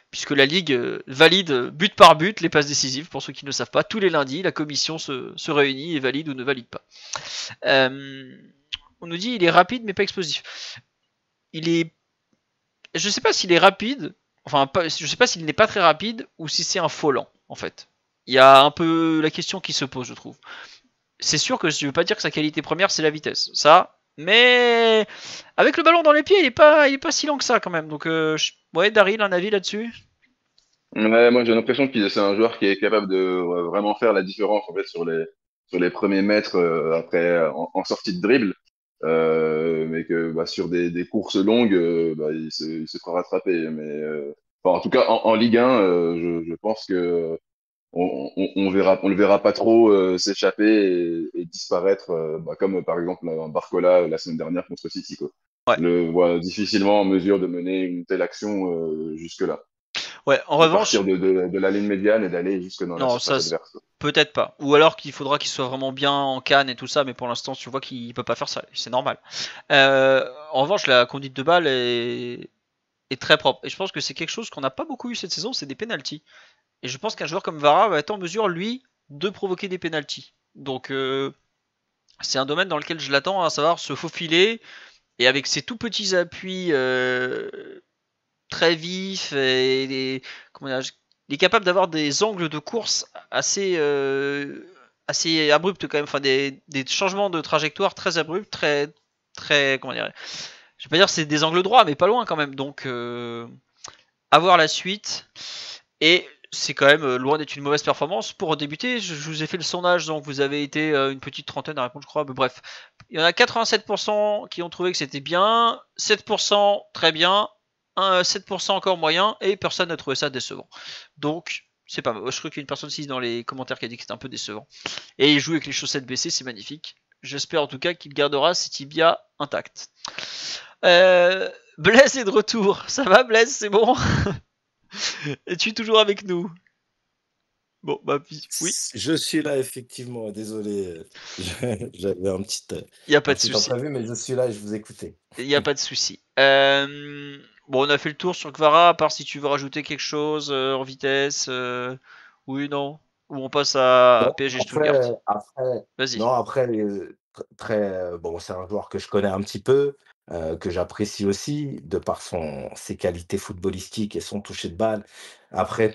Speaker 1: Puisque la Ligue valide but par but les passes décisives, pour ceux qui ne le savent pas. Tous les lundis, la commission se réunit et valide ou ne valide pas. On nous dit il est rapide mais pas explosif. Il est. Je sais pas s'il est rapide, enfin, je sais pas s'il n'est pas très rapide ou si c'est un faux lent, en fait. Il y a un peu la question qui se pose, je trouve. C'est sûr que je veux pas dire que sa qualité première c'est la vitesse, ça. Mais avec le ballon dans les pieds, il est pas si lent que ça quand même. Donc ouais, Daryl, un avis là-dessus?
Speaker 3: Ouais, moi j'ai l'impression que c'est un joueur qui est capable de vraiment faire la différence en fait sur les premiers mètres après en sortie de dribble, mais que bah, sur des courses longues, bah, il se fera rattraper. Mais enfin, en tout cas en Ligue 1, je pense que on le verra pas trop s'échapper et disparaître, bah, comme par exemple un Barcola la semaine dernière contre City, quoi.
Speaker 1: Ouais.
Speaker 3: Je le vois difficilement en mesure de mener une telle action jusque-là,
Speaker 1: Ouais, en
Speaker 3: de
Speaker 1: revanche,
Speaker 3: partir de la ligne médiane et d'aller jusque dans la
Speaker 1: non, ça
Speaker 3: surface adverse.
Speaker 1: peut-être pas. Ou alors qu'il faudra qu'il soit vraiment bien en canne et tout ça, mais pour l'instant, tu vois qu'il peut pas faire ça. C'est normal. En revanche, la conduite de balle est très propre. Et je pense que c'est quelque chose qu'on n'a pas beaucoup eu cette saison, c'est des pénalties. Et je pense qu'un joueur comme Vara va être en mesure, lui, de provoquer des pénalties. Donc c'est un domaine dans lequel je l'attends, à savoir se faufiler, et avec ses tout petits appuis très vifs, et il est capable d'avoir des angles de course assez abrupts quand même, enfin des changements de trajectoire très abrupts, très comment dire, je vais pas dire c'est des angles droits, mais pas loin quand même. Donc à voir la suite. Et c'est quand même loin d'être une mauvaise performance. Pour débuter, je vous ai fait le sondage, donc vous avez été une petite trentaine à répondre, je crois. Mais bref, il y en a 87% qui ont trouvé que c'était bien, 7% très bien, 7% encore moyen, et personne n'a trouvé ça décevant. Donc, c'est pas mal. Je crois qu'il y a une personne ici dans les commentaires qui a dit que c'était un peu décevant. Et il joue avec les chaussettes baissées, c'est magnifique. J'espère en tout cas qu'il gardera ses tibias intacts. Blaise est de retour. Ça va, Blaise, c'est bon? Es-tu toujours avec nous? Bon, bah oui,
Speaker 2: Je suis là effectivement, désolé, j'avais
Speaker 1: il n'y a pas
Speaker 2: un
Speaker 1: de
Speaker 2: petit
Speaker 1: souci.
Speaker 2: imprévu, mais je suis là et je vous écoutais.
Speaker 1: Il n'y a pas de souci. Bon, on a fait le tour sur Kvara, à part si tu veux rajouter quelque chose en vitesse. Oui, non. Ou on passe à
Speaker 2: Non,
Speaker 1: PSG Stuttgart.
Speaker 2: après
Speaker 1: Vas-y.
Speaker 2: non, après, bon, c'est un joueur que je connais un petit peu, que j'apprécie aussi de par ses qualités footballistiques et son toucher de balle. Après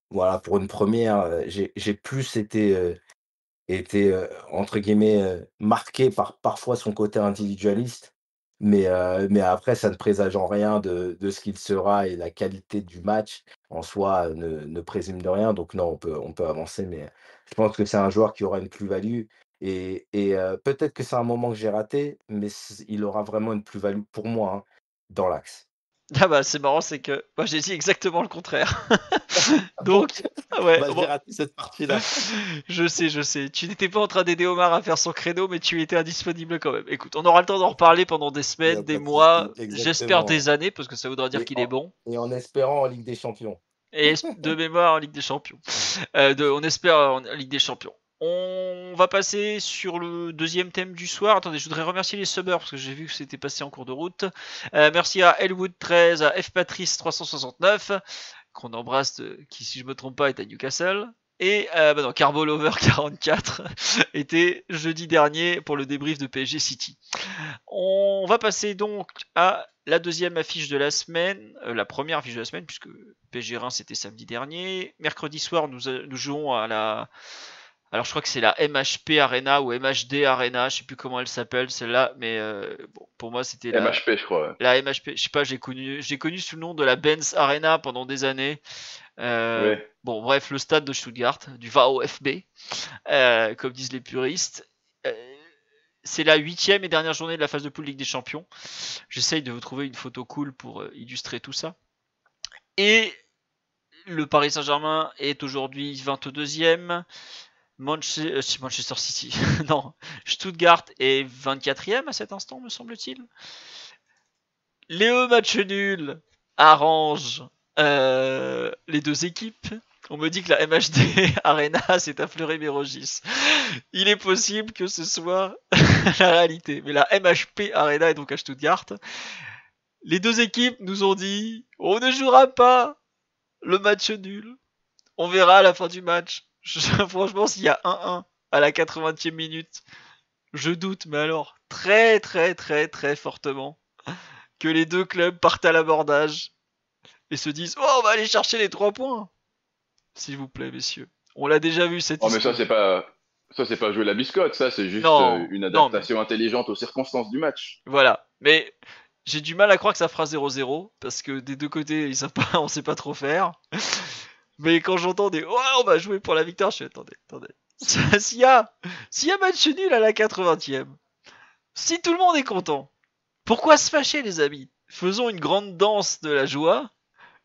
Speaker 2: voilà, pour une première, j'ai plus été entre guillemets, «marqué» par parfois son côté individualiste, mais après ça ne présage en rien de ce qu'il sera et la qualité du match en soi ne présume de rien donc non, on peut avancer mais je pense que c'est un joueur qui aura une plus-value et peut-être que c'est un moment que j'ai raté, mais il aura vraiment une plus-value pour moi, hein, dans l'axe.
Speaker 1: Ah bah c'est marrant, c'est que moi j'ai dit exactement le contraire.
Speaker 2: Ah bon?
Speaker 1: Donc, ouais,
Speaker 2: Bah, j'ai
Speaker 1: bon,
Speaker 2: raté cette partie-là.
Speaker 1: je sais. Tu n'étais pas en train d'aider Omar à faire son créneau, mais tu étais indisponible quand même. Écoute, on aura le temps d'en reparler pendant des
Speaker 2: Il y a
Speaker 1: semaines, des
Speaker 2: pas de
Speaker 1: mois,
Speaker 2: souci,
Speaker 1: j'espère
Speaker 2: exactement
Speaker 1: des années, parce que ça voudra dire
Speaker 2: et
Speaker 1: qu'il est
Speaker 2: en
Speaker 1: bon.
Speaker 2: et en espérant en Ligue des Champions.
Speaker 1: Et de mémoire en Ligue des Champions. On espère en Ligue des Champions. On va passer sur le deuxième thème du soir. Attendez, je voudrais remercier les subbers parce que j'ai vu que c'était passé en cours de route. Merci à Elwood13, à Fpatrice369, qu'on embrasse, qui si je me trompe pas est à Newcastle. Et non, Carball over 44 était jeudi dernier pour le débrief de PSG City. On va passer donc à la deuxième affiche de la semaine, la première affiche de la semaine, puisque PSG Reims c'était samedi dernier. Mercredi soir, nous jouons à la... Alors je crois que c'est la MHP Arena ou MHD Arena, je sais plus comment elle s'appelle celle-là, mais bon, pour moi c'était
Speaker 3: MHP, je crois.
Speaker 1: la MHP. Je sais pas, j'ai connu sous le nom de la Benz Arena pendant des années.
Speaker 3: Ouais.
Speaker 1: Bon, bref, le stade de Stuttgart, du VfB, comme disent les puristes. C'est la 8e et dernière journée de la phase de poule Ligue des Champions. J'essaye de vous trouver une photo cool pour illustrer tout ça. Et le Paris Saint-Germain est aujourd'hui 22e. Manchester City, non, Stuttgart est 24e à cet instant, me semble-t-il. Les matchs nuls arrangent les deux équipes. On me dit que la MHD Arena, c'est à Fleury-Mérogis. Il est possible que ce soit la réalité. Mais la MHP Arena est donc à Stuttgart. Les deux équipes nous ont dit on ne jouera pas le match nul. On verra à la fin du match. Franchement, s'il y a 1-1 à la 80e minute, je doute, mais alors très très très très fortement que les deux clubs partent à l'abordage et se disent oh, on va aller chercher les 3 points. S'il vous plaît, messieurs. On l'a déjà vu cette
Speaker 3: Oh, mais
Speaker 1: histoire.
Speaker 3: ça, c'est pas jouer la biscotte, ça, c'est juste
Speaker 1: Non,
Speaker 3: une
Speaker 1: non, mais
Speaker 3: adaptation intelligente aux circonstances du match.
Speaker 1: voilà. Mais j'ai du mal à croire que ça fera 0-0 parce que des deux côtés, ils savent pas, on sait pas trop faire. Mais quand j'entends des oh, on va jouer pour la victoire, je suis attendez. S'il y a match nul à la 80e, si tout le monde est content, pourquoi se fâcher, les amis? Faisons une grande danse de la joie.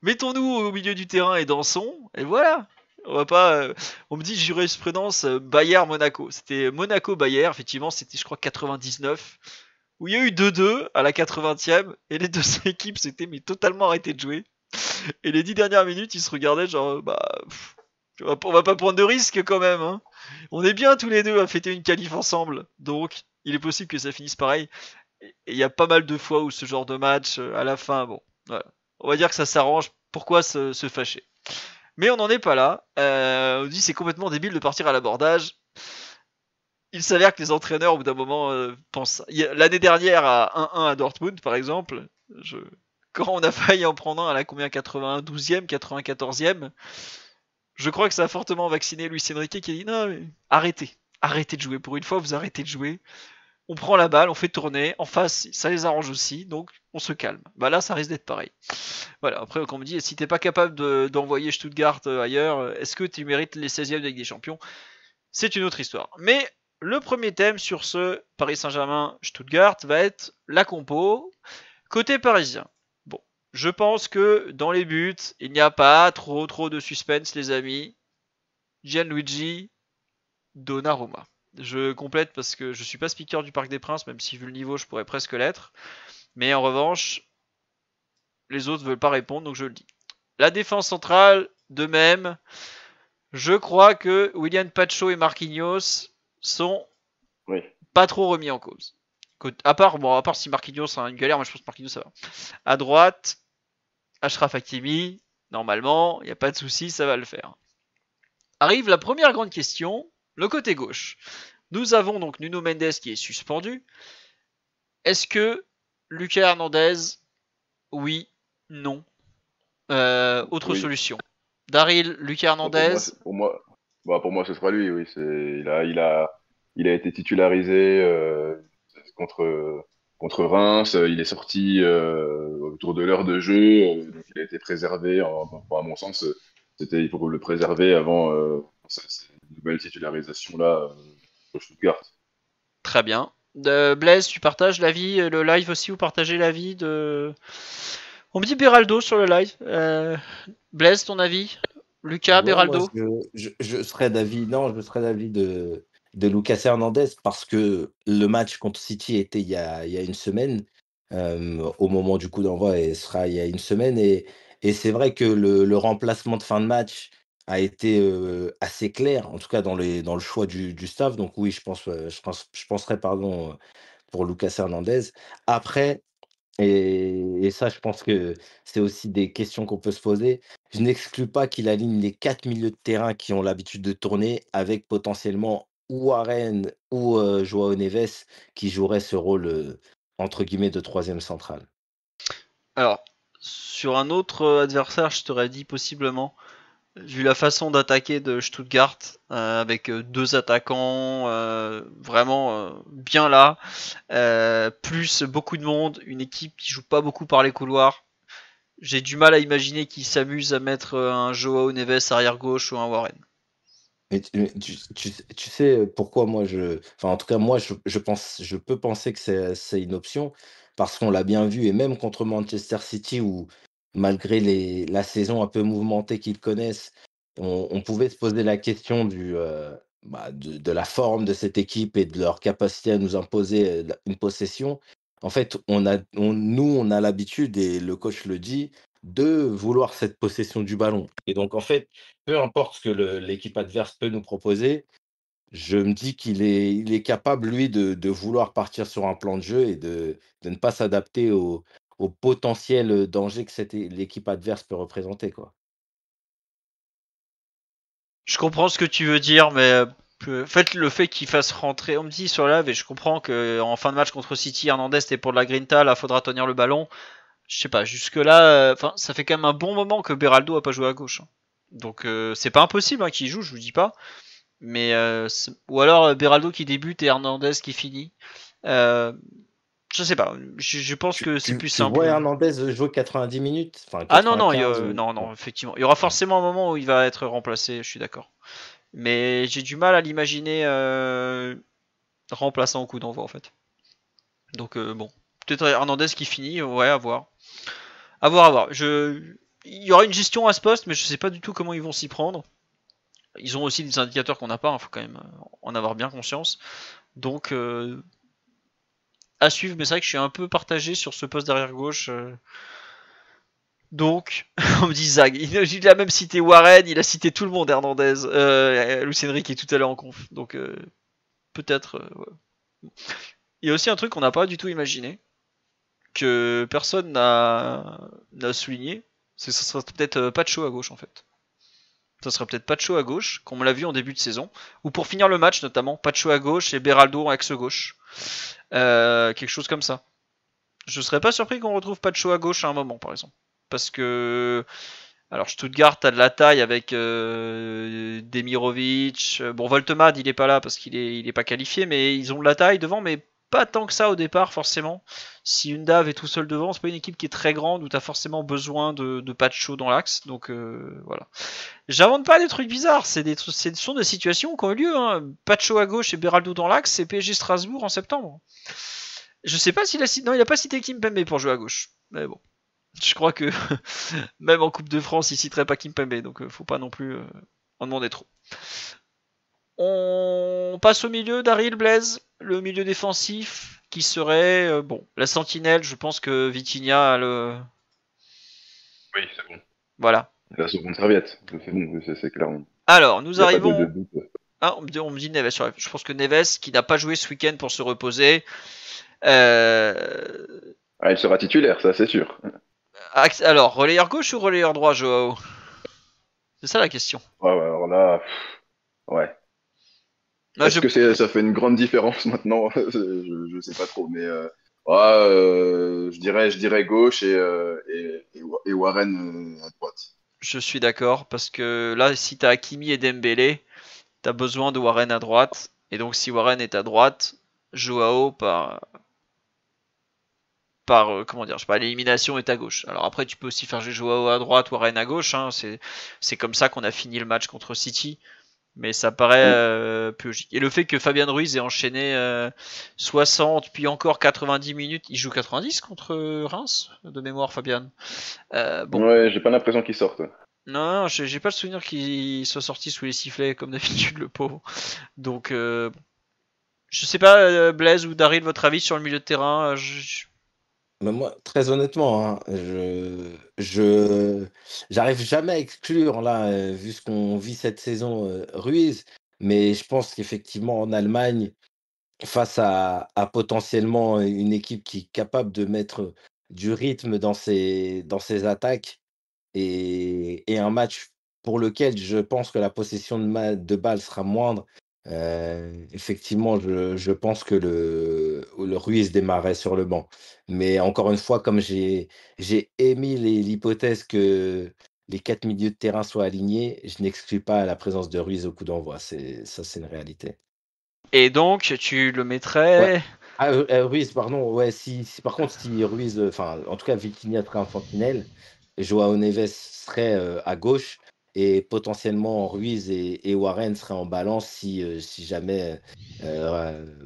Speaker 1: Mettons-nous au milieu du terrain et dansons, et voilà. On va pas. On me dit jurisprudence Bayern-Monaco. C'était Monaco-Bayern, effectivement, c'était je crois 99. Où il y a eu 2-2 à la 80e, et les deux équipes s'étaient mais totalement arrêtées de jouer. Et les 10 dernières minutes, ils se regardaient genre, on va pas prendre de risques quand même. Hein. On est bien tous les deux à fêter une qualif ensemble, donc il est possible que ça finisse pareil. Et il y a pas mal de fois où ce genre de match, à la fin, bon, voilà. On va dire que ça s'arrange. Pourquoi se fâcher? Mais on n'en est pas là. On dit c'est complètement débile de partir à l'abordage. Il s'avère que les entraîneurs, au bout d'un moment, pensent. L'année dernière, à 1-1 à Dortmund, par exemple, quand on a failli en prendre un à la combien 92e, 94e, je crois que ça a fortement vacciné Luis Enrique qui a dit non, mais arrêtez de jouer. Pour une fois, vous arrêtez de jouer. On prend la balle, on fait tourner. En face, ça les arrange aussi, donc on se calme. Bah là, ça risque d'être pareil. Voilà, après, comme on me dit, si t'es pas capable d'envoyer Stuttgart ailleurs, est-ce que tu mérites les 16e de Ligue des Champions? C'est une autre histoire. Mais le premier thème sur ce Paris Saint-Germain-Stuttgart va être la compo. Côté parisien, bon, je pense que dans les buts, il n'y a pas trop de suspense, les amis. Gianluigi Donnarumma. Je complète parce que je suis pas speaker du Parc des Princes, même si vu le niveau, je pourrais presque l'être. Mais en revanche, les autres veulent pas répondre, donc je le dis. La défense centrale, de même, je crois que William Pacho et Marquinhos sont pas trop remis en cause. À part si Marquinhos a une galère, moi je pense que Marquinhos ça va. À droite, Achraf Hakimi, normalement, il n'y a pas de souci, ça va le faire. Arrive la première grande question, le côté gauche. Nous avons donc Nuno Mendes qui est suspendu. Est-ce que Lucas Hernandez, oui, non. Autre solution. Daryl, Lucas Hernandez.
Speaker 3: Pour moi, ce sera lui, oui. Il a été titularisé contre Reims. Il est sorti autour de l'heure de jeu. Donc il a été préservé. À mon sens, c'était pour le préserver avant cette nouvelle titularisation-là au Stuttgart.
Speaker 1: Très bien. Blaise, tu partages l'avis, le live aussi, vous partagez l'avis de... On me dit Beraldo sur le live. Blaise, ton avis? Lucas,
Speaker 2: Ouais,
Speaker 1: Beraldo?
Speaker 2: je serais d'avis, non, je serais d'avis de Lucas Hernandez parce que le match contre City était il y a une semaine, au moment du coup d'envoi, et sera il y a une semaine, et c'est vrai que le remplacement de fin de match a été assez clair, en tout cas dans le choix du staff. Donc oui, je penserais, pardon, pour Lucas Hernandez. Après, Et ça, je pense que c'est aussi des questions qu'on peut se poser. Je n'exclus pas qu'il aligne les 4 milieux de terrain qui ont l'habitude de tourner avec potentiellement ou Warren ou Joao Neves qui joueraient ce rôle, entre guillemets, de troisième central.
Speaker 1: Alors, sur un autre adversaire, je t'aurais dit possiblement, vu la façon d'attaquer de Stuttgart, avec deux attaquants vraiment bien là, plus beaucoup de monde, une équipe qui joue pas beaucoup par les couloirs. J'ai du mal à imaginer qu'ils s'amusent à mettre un Joao Neves arrière gauche ou un Warren.
Speaker 2: Tu sais pourquoi moi enfin en tout cas moi je peux penser que c'est une option parce qu'on l'a bien vu et même contre Manchester City où malgré la saison un peu mouvementée qu'ils connaissent, on pouvait se poser la question de la forme de cette équipe et de leur capacité à nous imposer une possession. En fait, on a l'habitude et le coach le dit de vouloir cette possession du ballon. Et donc en fait, peu importe ce que l'équipe adverse peut nous proposer, je me dis il est capable, lui, de vouloir partir sur un plan de jeu et de ne pas s'adapter au potentiel danger que l'équipe adverse peut représenter, quoi.
Speaker 1: Je comprends ce que tu veux dire, mais en fait, le fait qu'il fasse rentrer, on me dit sur live, et je comprends que en fin de match contre City, Hernandez c'était pour de la grinta, là faudra tenir le ballon. Je sais pas, jusque là, enfin, ça fait quand même un bon moment que Beraldo a pas joué à gauche, hein. Donc c'est pas impossible qu'il joue, je vous dis pas. Mais ou alors Beraldo qui débute et Hernandez qui finit. Euh, je sais pas. Je pense que c'est plus
Speaker 2: Tu vois
Speaker 1: simple.
Speaker 2: Hernandez jouer 90 minutes, enfin
Speaker 1: Ah non non,
Speaker 2: 95 ou
Speaker 1: non
Speaker 2: bon,
Speaker 1: non, effectivement, il y aura
Speaker 2: ouais.
Speaker 1: forcément un moment où il va être remplacé. Je suis d'accord. Mais j'ai du mal à l'imaginer remplaçant au coup d'envoi en fait. Donc bon, peut-être Hernandez qui finit, ouais, à voir. À voir, à voir. Il y aura une gestion à ce poste, mais je sais pas du tout comment ils vont s'y prendre. Ils ont aussi des indicateurs qu'on n'a pas, il faut quand même en avoir bien conscience. Donc à suivre, mais c'est vrai que je suis un peu partagé sur ce poste d'arrière gauche. Donc, on me dit Zag. Il a même cité Warren, il a cité tout le monde, Hernandez. Luis Enrique est tout à l'heure en conf. Donc peut-être. Ouais. Il y a aussi un truc qu'on n'a pas du tout imaginé, que personne n'a souligné, c'est que ça serait peut-être Pacho à gauche en fait. Ça serait peut-être Pacho à gauche, comme on l'a vu en début de saison, ou pour finir le match notamment, Pacho à gauche et Beraldo en axe gauche. Quelque chose comme ça. Je serais pas surpris qu'on retrouve Pacho à gauche à un moment, par exemple. Parce que, alors Stuttgart a de la taille avec Demirovic. Bon, Voltemade, il est pas là parce il est pas qualifié, mais ils ont de la taille devant, mais pas tant que ça au départ, forcément. Si Undav est tout seul devant, c'est pas une équipe qui est très grande où t'as forcément besoin de Pacho dans l'axe. Donc voilà. J'invente pas des trucs bizarres, ce sont des situations qui ont eu lieu. Hein. Pacho à gauche et Beraldo dans l'axe, c'est PSG Strasbourg en septembre. Je sais pas s'il a cité. Non, il a pas cité Kimpembe pour jouer à gauche. Mais bon. Je crois que même en Coupe de France, il citerait pas Kimpembe, donc faut pas non plus en demander trop. On passe au milieu, Daryl Blaise, le milieu défensif, qui serait bon, la sentinelle. Je pense que Vitinha a le.
Speaker 3: Oui, c'est bon.
Speaker 1: Voilà.
Speaker 3: La seconde serviette, c'est bon, c'est clair.
Speaker 1: Alors,
Speaker 3: Il
Speaker 1: nous
Speaker 3: n'y a pas de
Speaker 1: arrivons.
Speaker 3: doute.
Speaker 1: Ah, on me dit Neves. Je pense que Neves, qui n'a pas joué ce week-end pour se reposer.
Speaker 3: Ah, il sera titulaire, ça c'est sûr.
Speaker 1: Alors, relayeur gauche ou relayeur droit, Joao? C'est ça la question.
Speaker 3: Ouais, ouais, alors là, ouais.
Speaker 1: Là,
Speaker 3: Est-ce que ça fait une grande différence maintenant? Je sais pas trop, mais ouais, je dirais gauche et Warren à droite.
Speaker 1: je suis d'accord, parce que là, si t'as Hakimi et Dembélé, t'as besoin de Warren à droite. Et donc, si Warren est à droite, Joao comment dire, je sais pas, l'élimination est à gauche. Alors après, tu peux aussi faire jouer Joao à droite, Warren à gauche. Hein, c'est comme ça qu'on a fini le match contre City. Mais ça paraît
Speaker 3: Mm.
Speaker 1: plus logique. Et le fait que Fabien Ruiz ait enchaîné 60 puis encore 90 minutes, il joue 90 contre Reims de mémoire, Fabien. Bon,
Speaker 3: Ouais, j'ai pas l'impression qu'il sorte.
Speaker 1: non, j'ai pas le souvenir qu'il soit sorti sous les sifflets comme d'habitude le pauvre. Donc je sais pas, Blaise ou Daryl, votre avis sur le milieu de terrain.
Speaker 2: Mais moi, très honnêtement, hein, j'arrive jamais à exclure là, vu ce qu'on vit cette saison, Ruiz, mais je pense qu'effectivement en Allemagne, face à potentiellement une équipe qui est capable de mettre du rythme dans ses attaques et un match pour lequel je pense que la possession de balle sera moindre. Effectivement, je pense que le Ruiz démarrait sur le banc. Mais encore une fois, comme j'ai émis l'hypothèse que les 4 milieux de terrain soient alignés, je n'exclus pas la présence de Ruiz au coup d'envoi. C'est une réalité.
Speaker 1: Et donc, tu le
Speaker 2: Ouais.
Speaker 1: mettrais.
Speaker 2: Ah, Ruiz, pardon. Ouais, si par contre, si Ruiz, enfin, en tout cas, Vitinha serait en sentinelle, Joao Neves serait, à gauche et potentiellement Ruiz et Warren seraient en balance si jamais,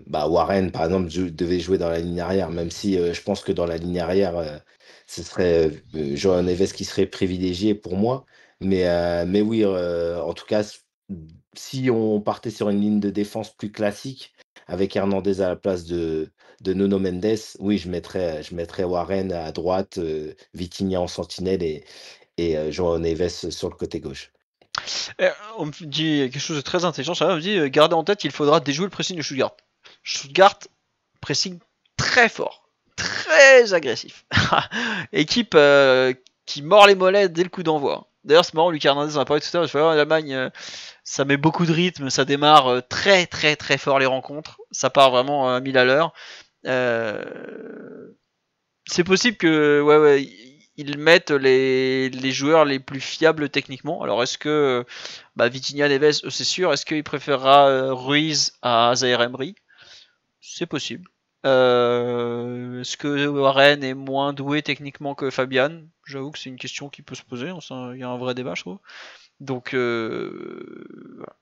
Speaker 2: bah, Warren, par exemple, devait jouer dans la ligne arrière, même si, je pense que dans la ligne arrière, ce serait, Joao Neves qui serait privilégié pour moi. Mais oui, en tout cas, si on partait sur une ligne de défense plus classique, avec Hernandez à la place de Nuno Mendes, oui, je mettrais Warren à droite, Vitinha en sentinelle et Joao Neves sur le côté gauche.
Speaker 1: On me dit quelque chose de très intelligent. Ça me dit gardez en tête qu'il faudra déjouer le pressing de Stuttgart. Stuttgart, pressing très fort, très agressif. Équipe qui mord les mollets dès le coup d'envoi. D'ailleurs, c'est marrant, Lucas Hernandez en a parlé tout à l'heure. L'Allemagne, ça met beaucoup de rythme, ça démarre très très très fort les rencontres. Ça part vraiment à 1000 à l'heure. C'est possible que ouais, ils mettent les joueurs les plus fiables techniquement. Alors est-ce que Vitinha, Neves, c'est sûr. Est-ce qu'il préférera Ruiz à Zaire Emery? C'est possible. Est-ce que Warren est moins doué techniquement que Fabian? J'avoue que c'est une question qui peut se poser. Il y a un vrai débat, je trouve. Donc, voilà.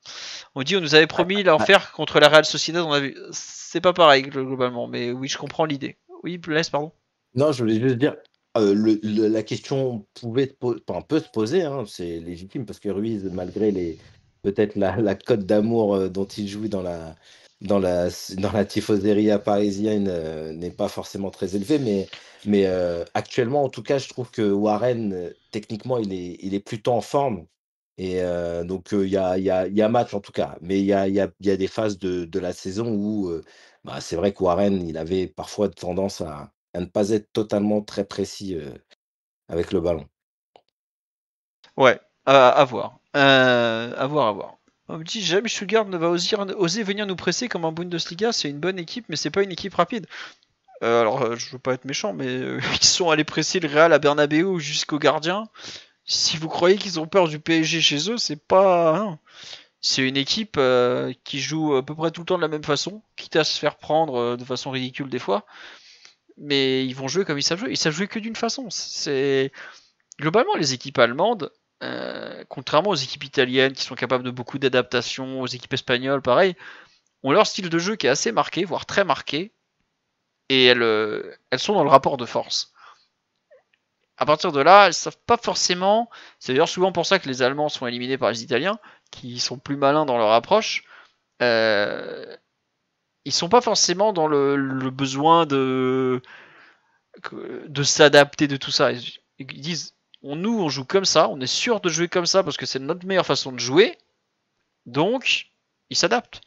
Speaker 1: On nous avait promis l'enfer contre la Real Sociedad. On a vu, c'est pas pareil globalement, mais oui, je comprends l'idée. Oui, Blaise, pardon.
Speaker 2: Non, je voulais juste dire, la question peut se poser, hein, c'est légitime parce que Ruiz, malgré peut-être la cote d'amour dont il jouit dans la tifoseria parisienne, n'est pas forcément très élevée. Mais actuellement, en tout cas, je trouve que Warren, techniquement, il est plutôt en forme. Et donc, il y a match en tout cas. Mais il y a des phases de la saison où bah, c'est vrai que Warren, il avait parfois tendance à ne pas être totalement très précis, avec le ballon.
Speaker 1: Ouais, à voir. À voir, à voir. On me dit jamais Stuttgart ne va oser venir nous presser comme en Bundesliga. C'est une bonne équipe, mais c'est pas une équipe rapide. Alors, je veux pas être méchant, mais ils sont allés presser le Real à Bernabeu jusqu'au gardien. Si vous croyez qu'ils ont peur du PSG chez eux, c'est pas. Hein. C'est une équipe qui joue à peu près tout le temps de la même façon, quitte à se faire prendre de façon ridicule des fois. Mais ils vont jouer comme ils savent jouer. Ils savent jouer que d'une façon. C'est globalement les équipes allemandes, contrairement aux équipes italiennes qui sont capables de beaucoup d'adaptations, aux équipes espagnoles, pareil, ont leur style de jeu qui est assez marqué, voire très marqué, et elles sont dans le rapport de force. À partir de là, elles savent pas forcément. C'est d'ailleurs souvent pour ça que les Allemands sont éliminés par les Italiens, qui sont plus malins dans leur approche. Ils sont pas forcément dans le besoin de s'adapter de tout ça. Ils disent, on joue comme ça, on est sûr de jouer comme ça parce que c'est notre meilleure façon de jouer. Donc, ils s'adaptent.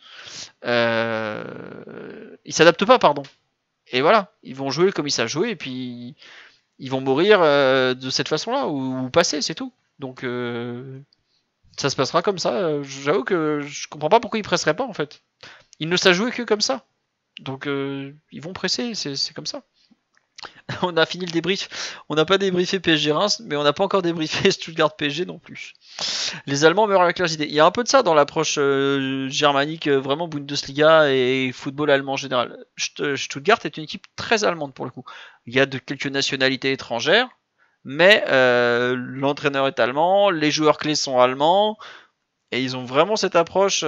Speaker 1: Ils s'adaptent pas, pardon. Et voilà, ils vont jouer comme ils savent jouer et puis ils vont mourir de cette façon-là ou passer, c'est tout. Donc ça se passera comme ça. J'avoue que je comprends pas pourquoi ils presseraient pas en fait. Ils ne savent jouer que comme ça. Donc ils vont presser, c'est comme ça. On a fini le débrief. On n'a pas débriefé PSG Reims, mais on n'a pas encore débriefé Stuttgart PSG non plus. Les Allemands meurent avec leurs idées. Il y a un peu de ça dans l'approche germanique, vraiment Bundesliga et football allemand en général. Stuttgart est une équipe très allemande pour le coup. Il y a quelques nationalités étrangères, mais l'entraîneur est allemand, les joueurs clés sont allemands, et ils ont vraiment cette approche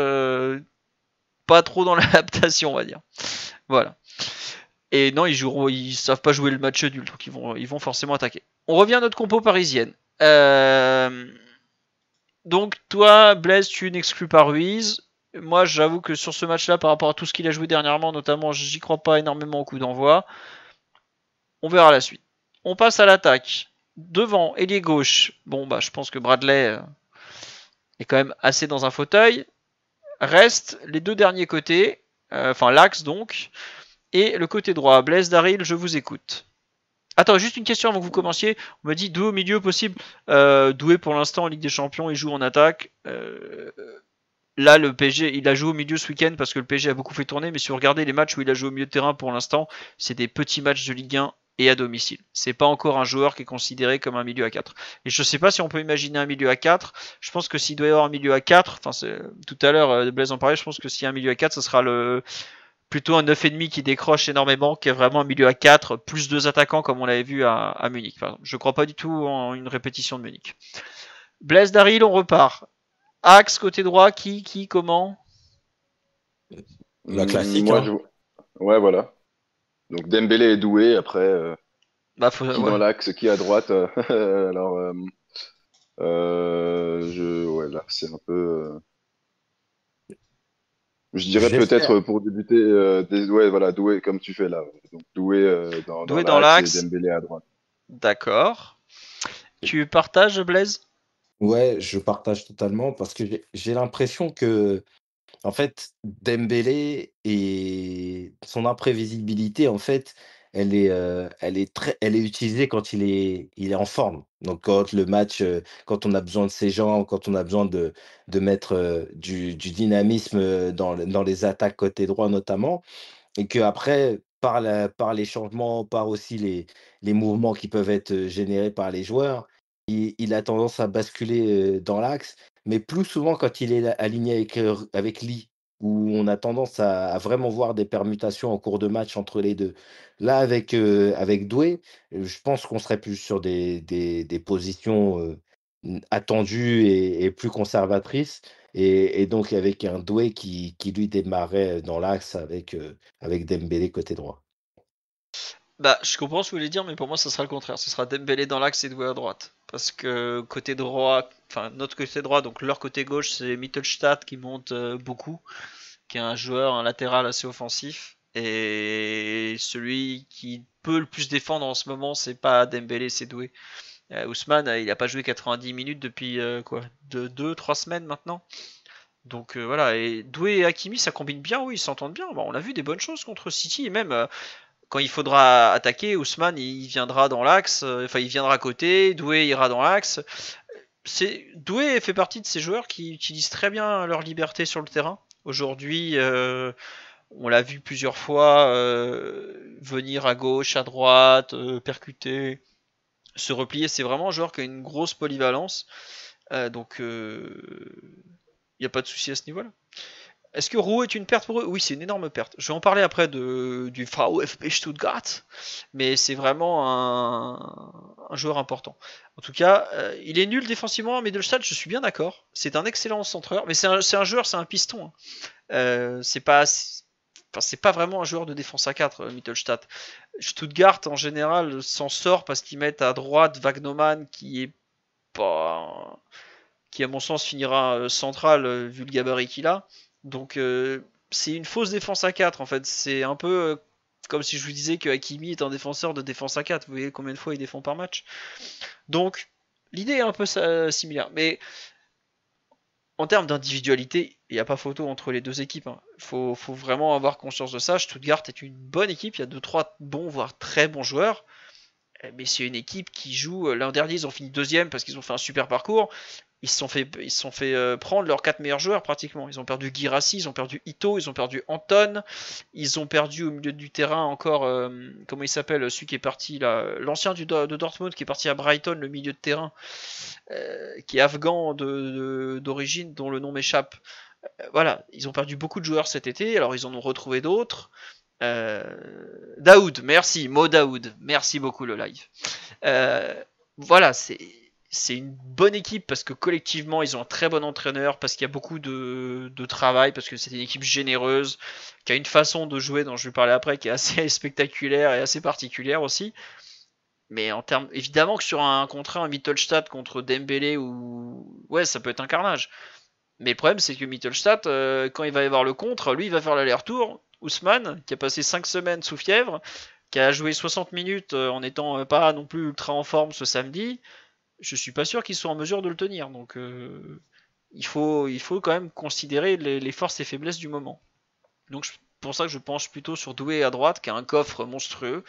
Speaker 1: pas trop dans l'adaptation, on va dire. Voilà. Et non, ils savent pas jouer le match nul, donc ils vont forcément attaquer. On revient à notre compo parisienne. Donc toi, Blaise, tu n'exclus pas Ruiz. Moi, j'avoue que sur ce match-là, par rapport à tout ce qu'il a joué dernièrement, notamment, j'y crois pas énormément au coup d'envoi. On verra la suite. On passe à l'attaque. Devant, ailier gauche. Bon, bah, je pense que Bradley est quand même assez dans un fauteuil. Reste les deux derniers côtés, enfin l'axe donc, et le côté droit. Blaise Daril, je vous écoute. Attends, juste une question avant que vous commenciez. On m'a dit Doué au milieu possible. Doué pour l'instant en Ligue des Champions, il joue en attaque. Là, le PSG, il a joué au milieu ce week-end parce que le PSG a beaucoup fait tourner. Mais si vous regardez les matchs où il a joué au milieu de terrain pour l'instant, c'est des petits matchs de Ligue 1 et à domicile. C'est pas encore un joueur qui est considéré comme un milieu à 4. Et je sais pas si on peut imaginer un milieu à 4. Je pense que s'il doit y avoir un milieu à 4, enfin tout à l'heure Blaise en parlait, je pense que s'il y a un milieu à 4, ce sera plutôt un 9,5 qui décroche énormément, qui est vraiment un milieu à 4, plus 2 attaquants comme on l'avait vu à Munich. Par exemple. Je crois pas du tout en une répétition de Munich. Blaise Daril, on repart. Axe, côté droit, comment?
Speaker 2: La classique,
Speaker 3: Moi,
Speaker 2: hein.
Speaker 3: Ouais, voilà. Donc Dembélé et Doué, après,
Speaker 1: Bah,
Speaker 3: qui
Speaker 1: ouais.
Speaker 3: dans l'axe, qui à droite. Alors, ouais, là, c'est un peu. Je dirais
Speaker 2: J'espère.
Speaker 3: peut-être pour débuter, ouais, voilà, Doué comme tu fais là. Donc Doué dans
Speaker 1: Doué dans
Speaker 3: l'axe et
Speaker 1: l'axe.
Speaker 3: Dembélé à droite.
Speaker 1: D'accord. Tu partages, Blaise?
Speaker 2: Ouais, je partage totalement parce que j'ai l'impression que, en fait, Dembélé et son imprévisibilité, en fait, elle est utilisée quand il est en forme. Donc quand le match, quand on a besoin de ses jambes, quand on a besoin de mettre, du dynamisme, dans les attaques côté droit notamment. Et qu'après, par les changements, par aussi les mouvements qui peuvent être, générés par les joueurs, il a tendance à basculer, dans l'axe, mais plus souvent quand il est aligné avec Lee, où on a tendance à vraiment voir des permutations en cours de match entre les 2. Là, avec Doué, je pense qu'on serait plus sur des positions, attendues et plus conservatrices et donc avec un Doué qui lui démarrait dans l'axe avec Dembélé côté droit.
Speaker 1: Bah, je comprends ce que vous voulez dire, mais pour moi, ça sera le contraire. Ce sera Dembélé dans l'axe et Doué à droite. Parce que côté droit, enfin, notre côté droit, donc leur côté gauche, c'est Mittelstadt qui monte beaucoup, qui est un joueur, un latéral assez offensif. Et celui qui peut le plus défendre en ce moment, c'est pas Dembélé, c'est Doué. Ousmane, il a pas joué 90 minutes depuis quoi, 2-3 semaines maintenant. Donc voilà, et Doué et Hakimi, ça combine bien, oui, ils s'entendent bien. Bon, on a vu des bonnes choses contre City, et même quand il faudra attaquer, Ousmane, il viendra dans l'axe, enfin, il viendra à côté, Doué ira dans l'axe. Doué fait partie de ces joueurs qui utilisent très bien leur liberté sur le terrain. Aujourd'hui, on l'a vu plusieurs fois venir à gauche, à droite, percuter, se replier. C'est vraiment un joueur qui a une grosse polyvalence. Donc, il n'y a pas de souci à ce niveau-là. Est-ce que Roux est une perte pour eux? Oui, c'est une énorme perte. Je vais en parler après du VfB Stuttgart, mais c'est vraiment un joueur important. En tout cas, il est nul défensivement, Mittelstadt, je suis bien d'accord. C'est un excellent centreur, mais c'est un joueur, c'est un piston. Hein. C'est pas vraiment un joueur de défense à 4, Mittelstadt. Stuttgart, en général, s'en sort parce qu'ils mettent à droite Wagnoman, qui est pas... qui, à mon sens, finira central, vu le gabarit qu'il a. Donc c'est une fausse défense à 4 en fait. C'est un peu comme si je vous disais que Hakimi est un défenseur de défense à 4. Vous voyez combien de fois il défend par match. Donc l'idée est un peu similaire. Mais en termes d'individualité, il n'y a pas photo entre les deux équipes. Hein. Faut vraiment avoir conscience de ça. Stuttgart est une bonne équipe. Il y a 2-3 bons, voire très bons joueurs. Mais c'est une équipe qui joue. L'an dernier, ils ont fini deuxième parce qu'ils ont fait un super parcours. Ils se sont fait prendre leurs 4 meilleurs joueurs pratiquement. Ils ont perdu Guirassy, ils ont perdu Ito, ils ont perdu Anton, ils ont perdu au milieu du terrain encore, comment il s'appelle, celui qui est parti là, l'ancien de Dortmund qui est parti à Brighton, le milieu de terrain, qui est afghan d'origine, dont le nom m'échappe. Voilà, ils ont perdu beaucoup de joueurs cet été, alors ils en ont retrouvé d'autres. Daoud, merci, Mo Daoud, merci beaucoup le live. Voilà, c'est une bonne équipe parce que collectivement ils ont un très bon entraîneur, parce qu'il y a beaucoup de travail, parce que c'est une équipe généreuse, qui a une façon de jouer dont je vais parler après, qui est assez spectaculaire et assez particulière aussi. Mais en termes, évidemment que sur un contrat, un Mittelstadt contre Dembélé ou ouais, ça peut être un carnage. Mais le problème c'est que Mittelstadt, quand il va y avoir le contre, lui il va faire l'aller-retour. Ousmane, qui a passé 5 semaines sous fièvre, qui a joué 60 minutes en étant pas non plus ultra en forme ce samedi, je suis pas sûr qu'ils soient en mesure de le tenir. Donc il faut quand même considérer les forces et faiblesses du moment. Donc pour ça que je penche plutôt sur Doué à droite, qui a un coffre monstrueux.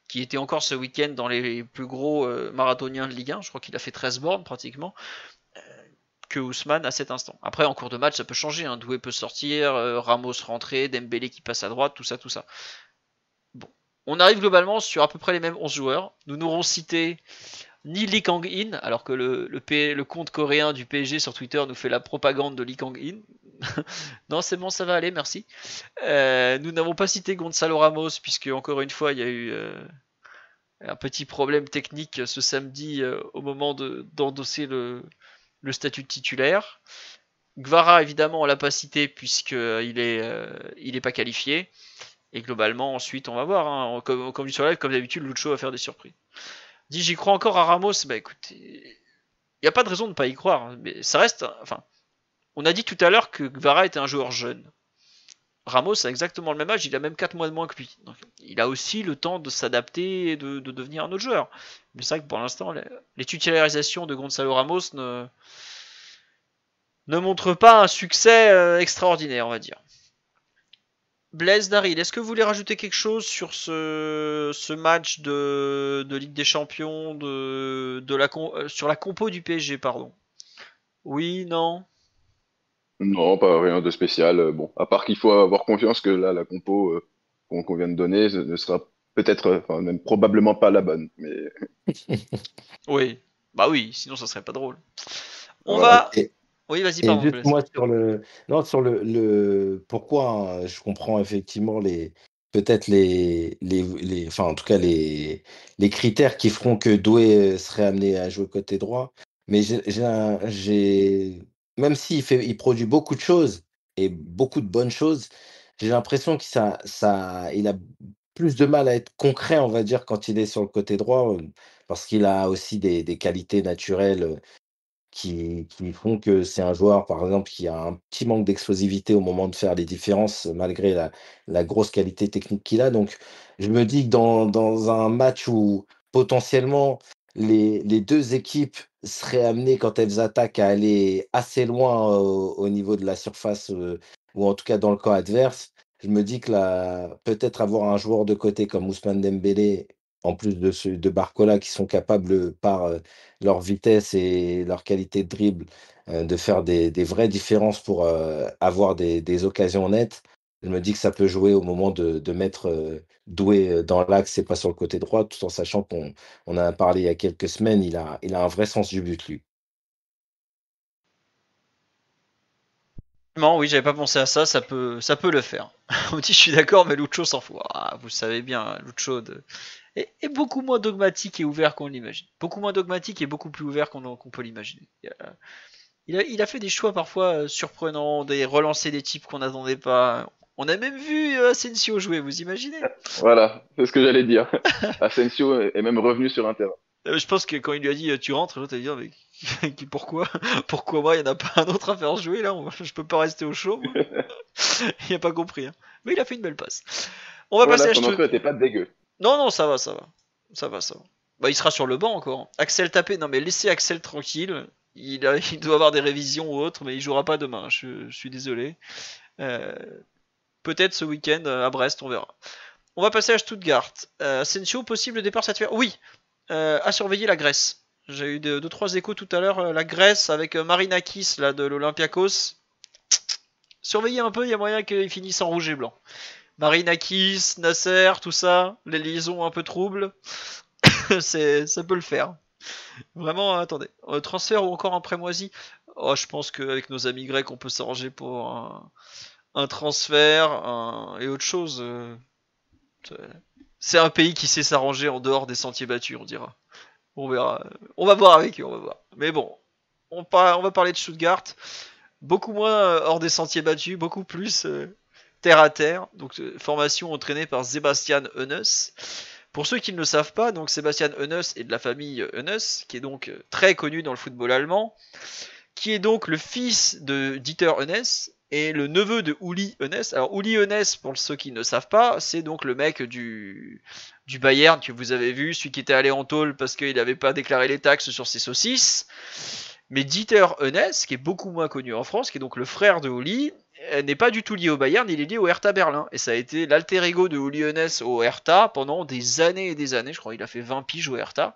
Speaker 1: qui était encore ce week-end dans les plus gros marathoniens de Ligue 1. Je crois qu'il a fait 13 bornes pratiquement. Que Ousmane à cet instant. Après, en cours de match, ça peut changer. Hein. Doué peut sortir, Ramos rentrer, Dembélé qui passe à droite, tout ça, tout ça. Bon. On arrive globalement sur à peu près les mêmes 11 joueurs. Nous n'aurons cité ni Lee Kang-in, alors que le compte coréen du PSG sur Twitter nous fait la propagande de Lee Kang-in. Non, c'est bon, ça va aller, merci. Nous n'avons pas cité Gonzalo Ramos, puisque encore une fois, il y a eu un petit problème technique ce samedi au moment d'endosser le statut de titulaire. Gvara, évidemment, on l'a pas cité puisqu'il est pas qualifié. Et globalement, ensuite, on va voir. Hein, comme du sur live, comme d'habitude, Lucho va faire des surprises. Dit, j'y crois encore à Ramos. Bah écoutez, il n'y a pas de raison de ne pas y croire. Mais ça reste. Enfin, on a dit tout à l'heure que Gvara était un joueur jeune. Ramos a exactement le même âge, il a même 4 mois de moins que lui. Donc, il a aussi le temps de s'adapter et de devenir un autre joueur. Mais c'est vrai que pour l'instant, les titularisations de Gonzalo Ramos ne montrent pas un succès extraordinaire, on va dire. Blaise Daryl, est-ce que vous voulez rajouter quelque chose sur ce match de Ligue des Champions sur la compo du PSG, pardon? Oui, non?
Speaker 3: Non, pas rien de spécial. Bon, à part qu'il faut avoir confiance que là, la compo qu'on vient de donner ne sera peut-être, enfin, même probablement pas la bonne. Mais
Speaker 1: Oui, bah oui, sinon ça serait pas drôle. On
Speaker 3: voilà.
Speaker 1: va. Oui, vas-y,
Speaker 2: Et
Speaker 1: pardon.
Speaker 2: juste moi sur le pourquoi hein, je comprends effectivement peut-être enfin en tout cas les critères qui feront que Doué serait amené à jouer côté droit. Mais même il produit beaucoup de choses et beaucoup de bonnes choses, j'ai l'impression que il a plus de mal à être concret, on va dire, quand il est sur le côté droit, parce qu'il a aussi des qualités naturelles qui font que c'est un joueur, par exemple, qui a un petit manque d'explosivité au moment de faire les différences, malgré la grosse qualité technique qu'il a. Donc, je me dis que dans un match où potentiellement les deux équipes seraient amenées, quand elles attaquent, à aller assez loin au niveau de la surface, ou en tout cas dans le camp adverse, je me dis que peut-être avoir un joueur de côté comme Ousmane Dembélé, en plus de Barcola, qui sont capables, par leur vitesse et leur qualité de dribble, de faire des vraies différences pour avoir des occasions nettes. Je me dis que ça peut jouer au moment de mettre Doué dans l'axe et pas sur le côté droit, tout en sachant qu'on en a parlé il y a quelques semaines, il a un vrai sens du but, lui.
Speaker 1: Non, oui, j'avais pas pensé à ça, ça peut le faire. On dit, je suis d'accord, mais Lucho s'en fout. Ah, vous le savez bien, Lucho est beaucoup moins dogmatique et ouvert qu'on l'imagine. Beaucoup moins dogmatique et beaucoup plus ouvert qu'on peut l'imaginer. Il a fait des choix parfois surprenants, des relancer des types qu'on n'attendait pas. On a même vu Asensio jouer, vous imaginez?
Speaker 3: Voilà, c'est ce que j'allais dire. Asensio est même revenu sur un terrain.
Speaker 1: Je pense que quand il lui a dit tu rentres, l'autre a dit mais pourquoi? Pourquoi moi, il n'y en a pas un autre à faire jouer là? Je peux pas rester au chaud, moi. Il a pas compris. Hein. Mais il a fait une belle passe. On va passer
Speaker 3: Voilà,
Speaker 1: à
Speaker 3: son entrée était pas dégueu.
Speaker 1: Non, non, ça va. Bah, il sera sur le banc encore. Axel tapé, non mais laissez Axel tranquille. Il doit avoir des révisions ou autre, mais il jouera pas demain. Je suis désolé. Euh, Peut-être ce week-end à Brest, on verra. On va passer à Stuttgart. Asensio, possible départ cette semaine? Oui. À surveiller la Grèce. J'ai eu 2-3 échos tout à l'heure. La Grèce avec Marinakis là, de l'Olympiakos. Surveillez un peu, il y a moyen qu'il finisse en rouge et blanc. Marinakis, Nasser, tout ça, les liaisons un peu troubles, ça peut le faire. Vraiment, attendez. Transfert ou encore un prêt moisi? Oh, je pense qu'avec nos amis grecs, on peut s'arranger pour un transfert et autre chose. C'est un pays qui sait s'arranger en dehors des sentiers battus, on dira. On verra. On va voir avec eux, on va voir. Mais bon, on va parler de Stuttgart. Beaucoup moins hors des sentiers battus, beaucoup plus terre à terre. Donc formation entraînée par Sebastian Hoeneß. Pour ceux qui ne le savent pas, donc Sebastian Hoeneß est de la famille Hoeneß, qui est donc très connu dans le football allemand, qui est donc le fils de Dieter Hoeneß et le neveu de Uli Hoeneß. Alors Uli Hoeneß, pour ceux qui ne savent pas, c'est donc le mec du Bayern que vous avez vu, celui qui était allé en tôle parce qu'il n'avait pas déclaré les taxes sur ses saucisses. Mais Dieter Hoeneß, qui est beaucoup moins connu en France, qui est donc le frère de Uli, n'est pas du tout lié au Bayern, il est lié au Hertha Berlin. Et ça a été l'alter ego de Uli Hoeneß au Hertha pendant des années et des années. Je crois qu'il a fait 20 piges au Hertha.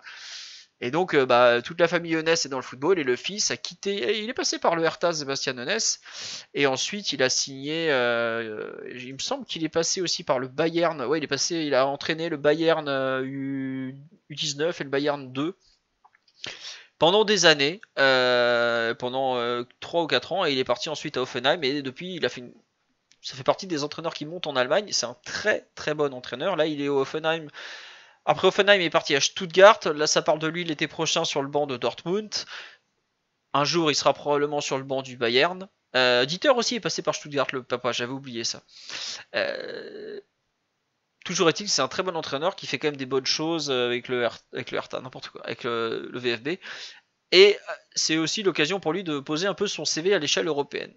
Speaker 1: Et donc, toute la famille Hoeneß est dans le football et le fils a quitté. Il est passé par le Hertha, Sébastien Hoeneß. Et ensuite, il a signé. Il me semble qu'il est passé aussi par le Bayern. Ouais, il a entraîné le Bayern U19 et le Bayern 2 pendant des années, pendant 3 ou 4 ans, et il est parti ensuite à Hoffenheim. Et depuis, ça fait partie des entraîneurs qui montent en Allemagne. C'est un très très bon entraîneur. Là, il est au Hoffenheim. Après Hoffenheim, il est parti à Stuttgart. Là, ça parle de lui l'été prochain sur le banc de Dortmund. Un jour, il sera probablement sur le banc du Bayern. Dieter aussi est passé par Stuttgart, le papa, j'avais oublié ça. Toujours est-il que c'est un très bon entraîneur qui fait quand même des bonnes choses avec le Hertha, n'importe quoi, avec le VfB. Et c'est aussi l'occasion pour lui de poser un peu son CV à l'échelle européenne.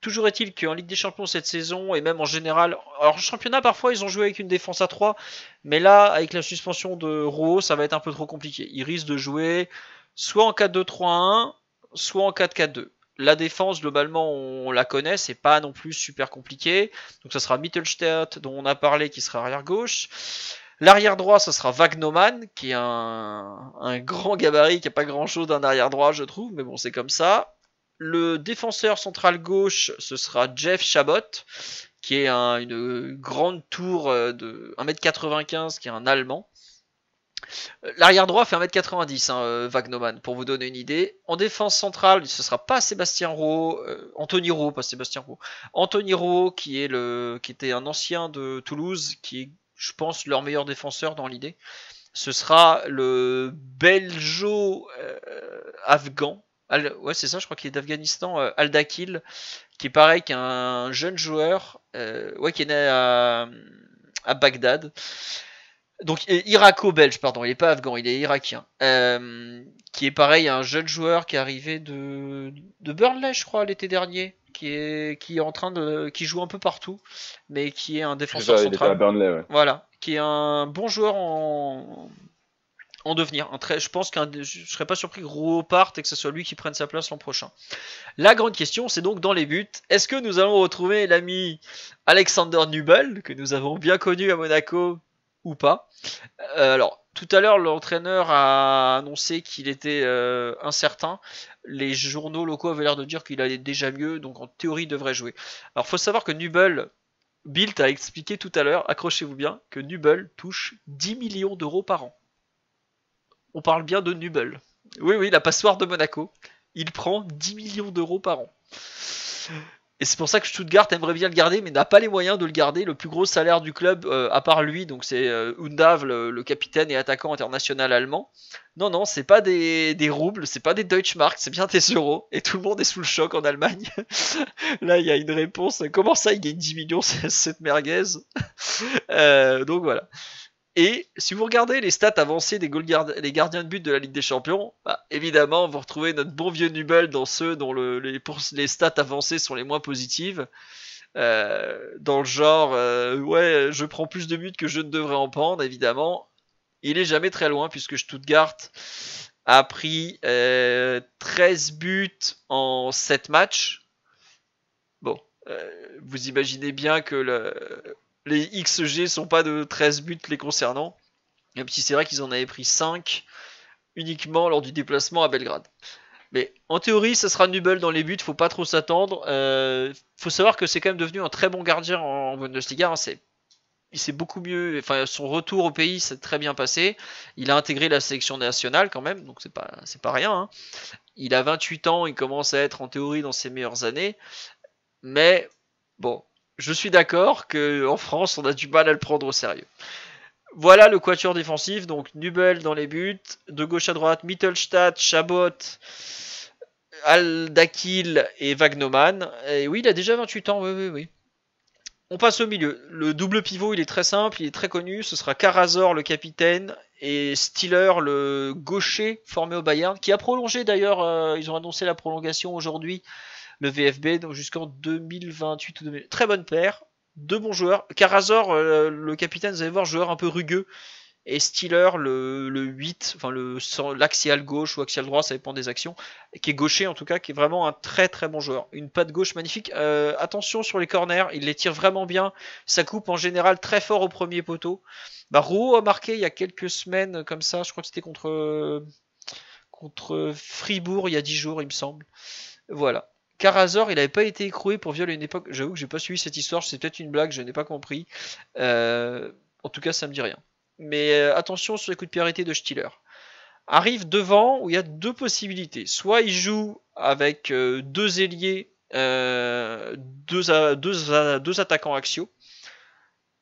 Speaker 1: Toujours est-il qu'en Ligue des Champions cette saison, et même en général, alors en championnat parfois ils ont joué avec une défense à 3, mais là avec la suspension de Rouault, ça va être un peu trop compliqué. Ils risquent de jouer soit en 4-2-3-1, soit en 4-4-2. La défense, globalement, on la connaît, c'est pas non plus super compliqué. Donc ça sera Mittelstadt, dont on a parlé, qui sera arrière gauche. L'arrière droit, ça sera Wagnoman, qui est un grand gabarit, qui n'a pas grand chose d'un arrière droit, je trouve, mais bon, c'est comme ça. Le défenseur central gauche, ce sera Jeff Chabot, qui est une grande tour de 1m95, qui est un Allemand. L'arrière droit fait 1m90, Wagnoman, pour vous donner une idée. En défense centrale, ce sera pas Sébastien Rouault, Anthony Rouault, pas Sébastien Rouault. Anthony Rouault, qui était un ancien de Toulouse, qui est, je pense, leur meilleur défenseur dans l'idée. Ce sera le belgeo-afghan. Ouais, c'est ça, je crois qu'il est d'Afghanistan, Aldakil, qui est pareil qu'un jeune joueur, qui est né à Bagdad. Donc irako-belge, pardon, il est pas afghan, il est irakien. Qui est pareil, un jeune joueur qui est arrivé de Burnley, je crois, l'été dernier, qui est en train qui joue un peu partout, mais qui est un défenseur
Speaker 3: ça,
Speaker 1: central.
Speaker 3: Il était à Burnley, ouais.
Speaker 1: Voilà, qui est un bon joueur en devenir. Je pense je serais pas surpris que Rouault parte et que ce soit lui qui prenne sa place l'an prochain. La grande question, c'est donc dans les buts, est-ce que nous allons retrouver l'ami Alexander Nubel, que nous avons bien connu à Monaco, ou pas? Alors, tout à l'heure, l'entraîneur a annoncé qu'il était incertain. Les journaux locaux avaient l'air de dire qu'il allait déjà mieux, donc en théorie, il devrait jouer. Alors, faut savoir que Nubel, Bild a expliqué tout à l'heure, accrochez-vous bien, que Nubel touche 10 millions d'euros par an. On parle bien de Nubel. Oui, la passoire de Monaco. Il prend 10 millions d'euros par an. Et c'est pour ça que Stuttgart aimerait bien le garder, mais n'a pas les moyens de le garder. Le plus gros salaire du club, à part lui, donc c'est Undav, le capitaine et attaquant international allemand. Non, c'est pas des roubles, c'est pas des Deutschmark, c'est bien des euros. Et tout le monde est sous le choc en Allemagne. Là, il y a une réponse. Comment ça, il gagne 10 millions, cette merguez? Donc voilà. Et si vous regardez les stats avancées des gardiens de but de la Ligue des Champions, évidemment, vous retrouvez notre bon vieux Nubel dans ceux dont les stats avancées sont les moins positives. Dans le genre, je prends plus de buts que je ne devrais en prendre, évidemment. Il est jamais très loin, puisque Stuttgart a pris 13 buts en 7 matchs. Bon, vous imaginez bien que les XG sont pas de 13 buts les concernant, même si c'est vrai qu'ils en avaient pris 5 uniquement lors du déplacement à Belgrade. Mais en théorie, ça sera Nubel dans les buts, faut pas trop s'attendre. Faut savoir que c'est quand même devenu un très bon gardien en Bundesliga. Il s'est beaucoup mieux, enfin son retour au pays s'est très bien passé. Il a intégré la sélection nationale quand même, donc c'est pas rien. Hein. Il a 28 ans, il commence à être en théorie dans ses meilleures années, mais bon. Je suis d'accord qu'en France, on a du mal à le prendre au sérieux. Voilà le quatuor défensif. Donc Nubel dans les buts. De gauche à droite, Mittelstadt, Chabot, Aldakil et Wagnoman. Et oui, il a déjà 28 ans. Oui. On passe au milieu. Le double pivot, il est très simple, il est très connu. Ce sera Karazor, le capitaine, et Stiller, le gaucher formé au Bayern, qui a prolongé d'ailleurs. Ils ont annoncé la prolongation aujourd'hui. Le VfB, donc jusqu'en 2028 ou 2000. Très bonne paire, deux bons joueurs. Karazor, le capitaine, vous allez voir, joueur un peu rugueux. et Stiller le 8, enfin l'axial gauche ou axial droit, ça dépend des actions, qui est gaucher en tout cas, qui est vraiment un très très bon joueur. Une patte gauche magnifique. Attention sur les corners, il les tire vraiment bien. Ça coupe en général très fort au premier poteau. Rouault a marqué il y a quelques semaines comme ça, je crois que c'était contre Fribourg il y a 10 jours il me semble. Voilà. Karazor, il n'avait pas été écroué pour viol à une époque. J'avoue que j'ai pas suivi cette histoire, c'est peut-être une blague, je n'ai pas compris. En tout cas, ça me dit rien. Mais attention sur les coups de pied arrêtés de Stiller. Arrive devant où il y a deux possibilités. Soit il joue avec deux ailiers, deux attaquants axiaux.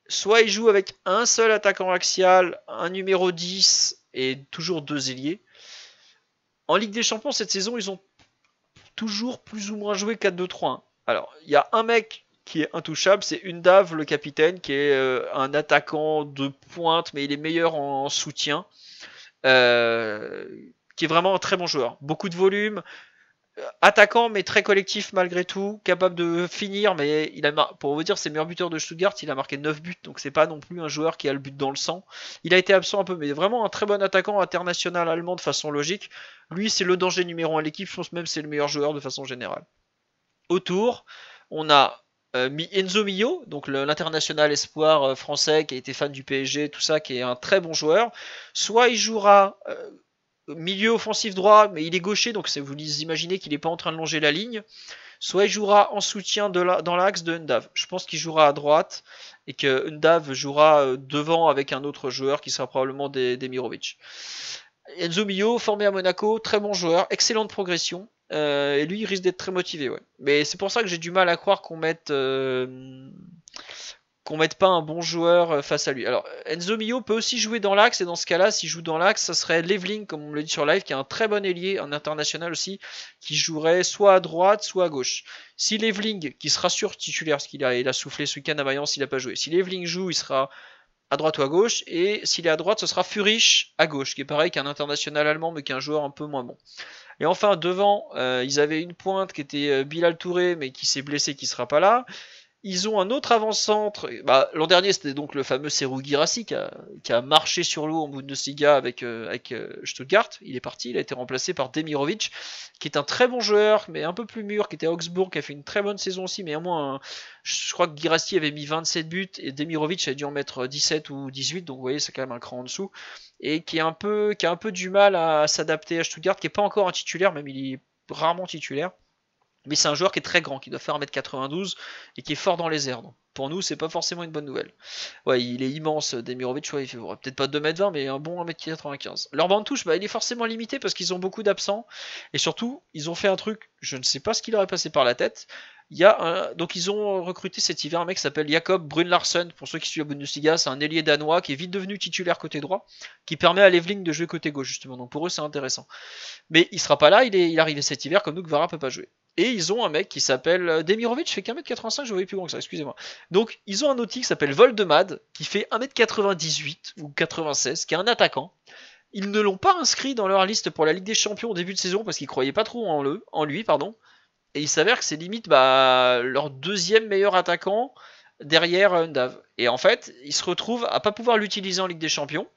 Speaker 1: Soit il joue avec un seul attaquant axial, un numéro 10 et toujours deux ailiers. En Ligue des Champions, cette saison, ils ont toujours plus ou moins joué 4-2-3-1. Alors, il y a un mec qui est intouchable, c'est Undav, le capitaine, qui est un attaquant de pointe, mais il est meilleur en soutien, qui est vraiment un très bon joueur. Beaucoup de volume, attaquant, mais très collectif malgré tout, capable de finir, mais pour vous dire, c'est le meilleur buteur de Stuttgart, il a marqué 9 buts, donc c'est pas non plus un joueur qui a le but dans le sang. Il a été absent un peu, mais vraiment un très bon attaquant international allemand de façon logique. Lui, c'est le danger numéro 1 à l'équipe, je pense même que c'est le meilleur joueur de façon générale. Autour, on a Enzo Millo, donc l'international espoir français qui a été fan du PSG, tout ça, qui est un très bon joueur. Soit il jouera milieu offensif droit, mais il est gaucher, donc vous imaginez qu'il n'est pas en train de longer la ligne. Soit il jouera en soutien dans l'axe de Undav. Je pense qu'il jouera à droite et que Undav jouera devant avec un autre joueur qui sera probablement Demirovic. Enzo Millo, formé à Monaco, très bon joueur, excellente progression. Et lui, il risque d'être très motivé. Ouais. Mais c'est pour ça que j'ai du mal à croire qu'on mette pas un bon joueur face à lui. Alors, Enzo Millo peut aussi jouer dans l'axe, et dans ce cas-là, s'il joue dans l'axe, ça serait Levling, comme on me l'a dit sur live, qui est un très bon ailier, un international aussi, qui jouerait soit à droite, soit à gauche. Si Levling, qui sera sûr titulaire, parce qu'il a soufflé ce week-end à Mayence, il n'a pas joué. Si Levling joue, il sera à droite ou à gauche, et s'il est à droite, ce sera Furich à gauche, qui est pareil qu'un international allemand, mais qui est un joueur un peu moins bon. Et enfin, devant, ils avaient une pointe qui était Bilal Touré, mais qui s'est blessé, qui sera pas là. Ils ont un autre avant-centre. L'an dernier, c'était donc le fameux Serhou Guirassy qui a marché sur l'eau en Bundesliga avec Stuttgart. Il est parti, il a été remplacé par Demirovic, qui est un très bon joueur, mais un peu plus mûr, qui était à Augsbourg, qui a fait une très bonne saison aussi, mais au moins, je crois que Guirassy avait mis 27 buts et Demirovic a dû en mettre 17 ou 18, donc vous voyez, c'est quand même un cran en dessous. Et qui a un peu du mal à s'adapter à Stuttgart, qui n'est pas encore un titulaire, même il est rarement titulaire. Mais c'est un joueur qui est très grand, qui doit faire 1m92 et qui est fort dans les airs. Donc pour nous, c'est pas forcément une bonne nouvelle. Ouais, il est immense, Demirovic, ouais, il fait peut-être pas 2m20, mais un bon 1m95. Leur banc de touche, il est forcément limité parce qu'ils ont beaucoup d'absents. Et surtout, ils ont fait un truc, je ne sais pas ce qui leur est passé par la tête. Donc ils ont recruté cet hiver un mec qui s'appelle Jakob Brun-Larsen. Pour ceux qui suivent la Bundesliga, c'est un ailier danois qui est vite devenu titulaire côté droit, qui permet à Levling de jouer côté gauche justement. Donc pour eux, c'est intéressant. Mais il sera pas là, il est arrivé cet hiver, comme nous, Kvara peut pas jouer. Et ils ont un mec qui s'appelle Demirovic, fait qu'1m85, je voyais plus grand que ça, excusez-moi. Donc ils ont un outil qui s'appelle Voldemad, qui fait 1m98 ou 96, qui est un attaquant. Ils ne l'ont pas inscrit dans leur liste pour la Ligue des Champions au début de saison parce qu'ils croyaient pas trop en lui. Et il s'avère que c'est limite leur deuxième meilleur attaquant derrière Undav. Et en fait, il se retrouve à pas pouvoir l'utiliser en Ligue des Champions,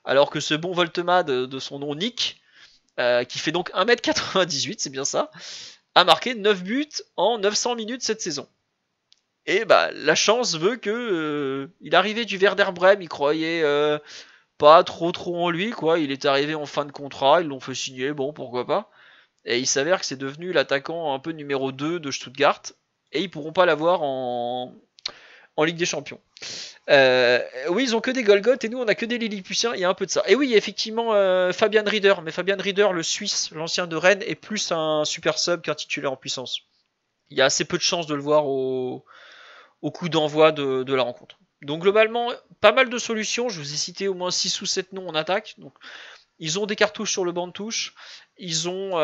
Speaker 1: alors que ce bon Voltemad de son nom Nick, qui fait donc 1m98, c'est bien ça, a marqué 9 buts en 900 minutes cette saison. Et la chance veut que il arrivait du Werder Bremen, il croyait pas trop en lui, quoi. Il est arrivé en fin de contrat, ils l'ont fait signer, bon, pourquoi pas. Et il s'avère que c'est devenu l'attaquant un peu numéro 2 de Stuttgart, et ils pourront pas l'avoir en Ligue des Champions. Oui, ils ont que des Golgoth et nous on a que des Lilliputiens, il y a un peu de ça. Et oui, effectivement, Fabian Rieder, mais Fabian Rieder, le Suisse, l'ancien de Rennes, est plus un super sub qu'un titulaire en puissance. Il y a assez peu de chances de le voir au coup d'envoi de la rencontre. Donc globalement, pas mal de solutions, je vous ai cité au moins 6 ou 7 noms en attaque. Donc, ils ont des cartouches sur le banc de touche, ils ont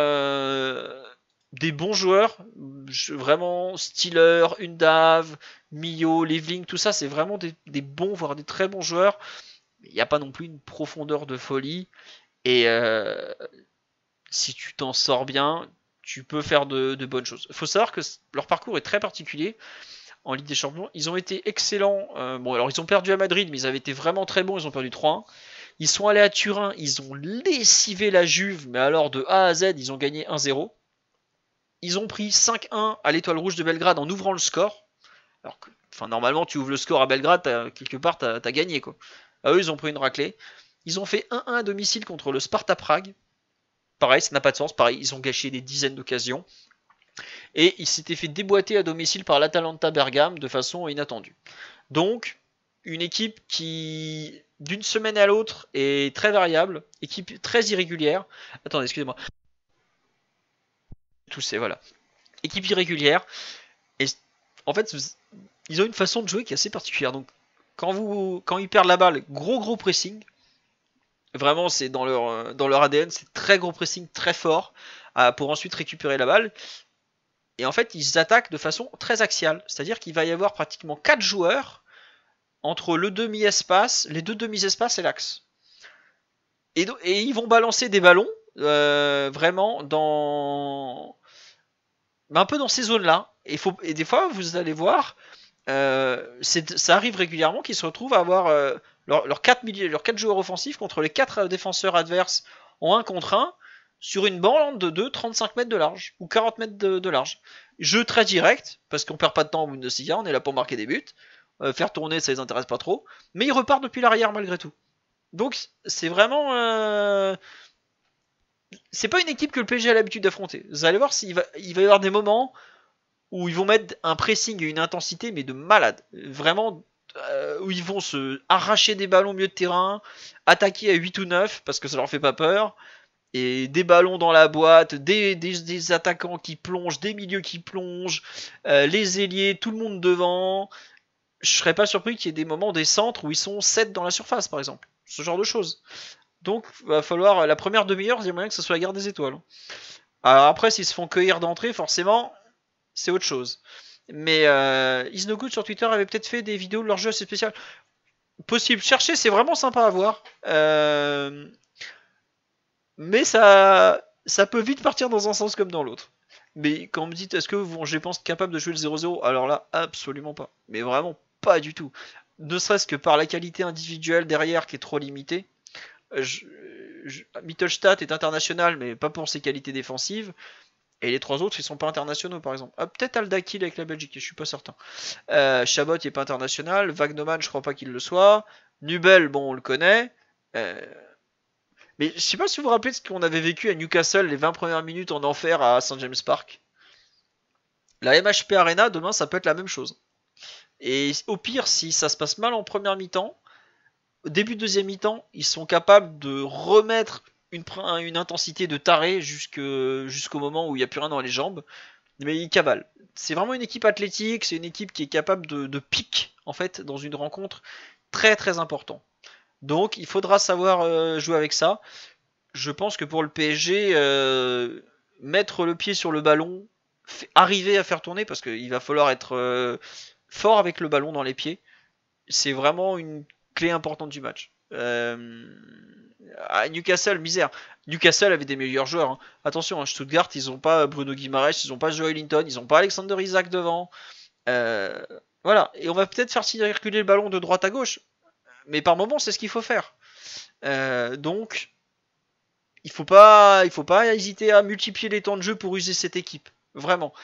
Speaker 1: des bons joueurs, vraiment Stiller, Undav, Millo, Levling, tout ça, c'est vraiment des bons, voire des très bons joueurs. Il n'y a pas non plus une profondeur de folie. Et si tu t'en sors bien, tu peux faire de bonnes choses. Il faut savoir que leur parcours est très particulier en Ligue des Champions. Ils ont été excellents. Alors ils ont perdu à Madrid, mais ils avaient été vraiment très bons. Ils ont perdu 3-1. Ils sont allés à Turin, ils ont lessivé la Juve, mais alors de A à Z, ils ont gagné 1-0. Ils ont pris 5-1 à l'Étoile Rouge de Belgrade en ouvrant le score. Alors que, normalement, tu ouvres le score à Belgrade, quelque part, t'as gagné, quoi. Eux, ils ont pris une raclée. Ils ont fait 1-1 à domicile contre le Sparta Prague. Pareil, ça n'a pas de sens. Pareil, ils ont gâché des dizaines d'occasions. Et ils s'étaient fait déboîter à domicile par l'Atalanta Bergame de façon inattendue. Donc, une équipe qui, d'une semaine à l'autre, est très variable, équipe très irrégulière. Attendez, excusez-moi. Tout c'est voilà. Équipe irrégulière. Et en fait, ils ont une façon de jouer qui est assez particulière. Donc, quand ils perdent la balle, gros pressing. Vraiment, c'est dans leur ADN, c'est très gros pressing, très fort, pour ensuite récupérer la balle. Et en fait, ils attaquent de façon très axiale. C'est-à-dire qu'il va y avoir pratiquement 4 joueurs entre le demi-espace, les deux demi-espaces et l'axe. Et ils vont balancer des ballons, vraiment, un peu dans ces zones-là. Et des fois, vous allez voir, ça arrive régulièrement qu'ils se retrouvent à avoir leurs 4 joueurs offensifs contre les 4 défenseurs adverses en 1 contre 1 sur une bande de 35 mètres de large ou 40 mètres de large. Jeu très direct, parce qu'on perd pas de temps au Bundesliga, on est là pour marquer des buts. Faire tourner, ça les intéresse pas trop. Mais ils repartent depuis l'arrière malgré tout. Donc c'est vraiment... c'est pas une équipe que le PSG a l'habitude d'affronter. Vous allez voir, il va y avoir des moments où ils vont mettre un pressing et une intensité, mais de malade. Vraiment, où ils vont se arracher des ballons au milieu de terrain, attaquer à 8 ou 9, parce que ça leur fait pas peur, et des ballons dans la boîte, des attaquants qui plongent, des milieux qui plongent, les ailiers, tout le monde devant. Je serais pas surpris qu'il y ait des moments, des centres, où ils sont 7 dans la surface, par exemple. Ce genre de choses. Donc, va falloir, la première demi-heure, il y a moyen que ce soit la guerre des étoiles. Alors après, s'ils se font cueillir d'entrée, forcément, c'est autre chose. Mais Is No Good sur Twitter avait peut-être fait des vidéos de leur jeu assez spécial. Possible, chercher, c'est vraiment sympa à voir. Mais ça peut vite partir dans un sens comme dans l'autre. Mais quand on me dit, est-ce que je pense capable de jouer le 0-0 ? Alors là, absolument pas. Mais vraiment pas du tout. Ne serait-ce que par la qualité individuelle derrière qui est trop limitée. Mittelstadt est international, mais pas pour ses qualités défensives. Et les 3 autres, ils sont pas internationaux, par exemple. Peut-être Aldakil avec la Belgique, je suis pas certain. Chabot, il est pas international. Wagnoman, je crois pas qu'il le soit. Nubel, bon, on le connaît. Mais je sais pas si vous vous rappelez de ce qu'on avait vécu à Newcastle les 20 premières minutes en enfer à St James Park. La MHP Arena, demain, ça peut être la même chose. Et au pire, si ça se passe mal en première mi-temps, au début de deuxième mi-temps, ils sont capables de remettre une intensité de taré jusqu'au moment où il n'y a plus rien dans les jambes. Mais ils cavalent. C'est vraiment une équipe athlétique, c'est une équipe qui est capable de pique, en fait, dans une rencontre très très important. Donc il faudra savoir jouer avec ça. Je pense que pour le PSG, mettre le pied sur le ballon, arriver à faire tourner, parce qu'il va falloir être fort avec le ballon dans les pieds, c'est vraiment une clé importante du match. À Newcastle, misère. Newcastle avait des meilleurs joueurs. Hein. Attention, hein, Stuttgart, ils n'ont pas Bruno Guimaraes, ils n'ont pas Joe Linton, ils n'ont pas Alexander Isak devant. Voilà, et on va peut-être faire circuler le ballon de droite à gauche. Mais par moment, c'est ce qu'il faut faire. Donc, il faut pas hésiter à multiplier les temps de jeu pour user cette équipe. Vraiment.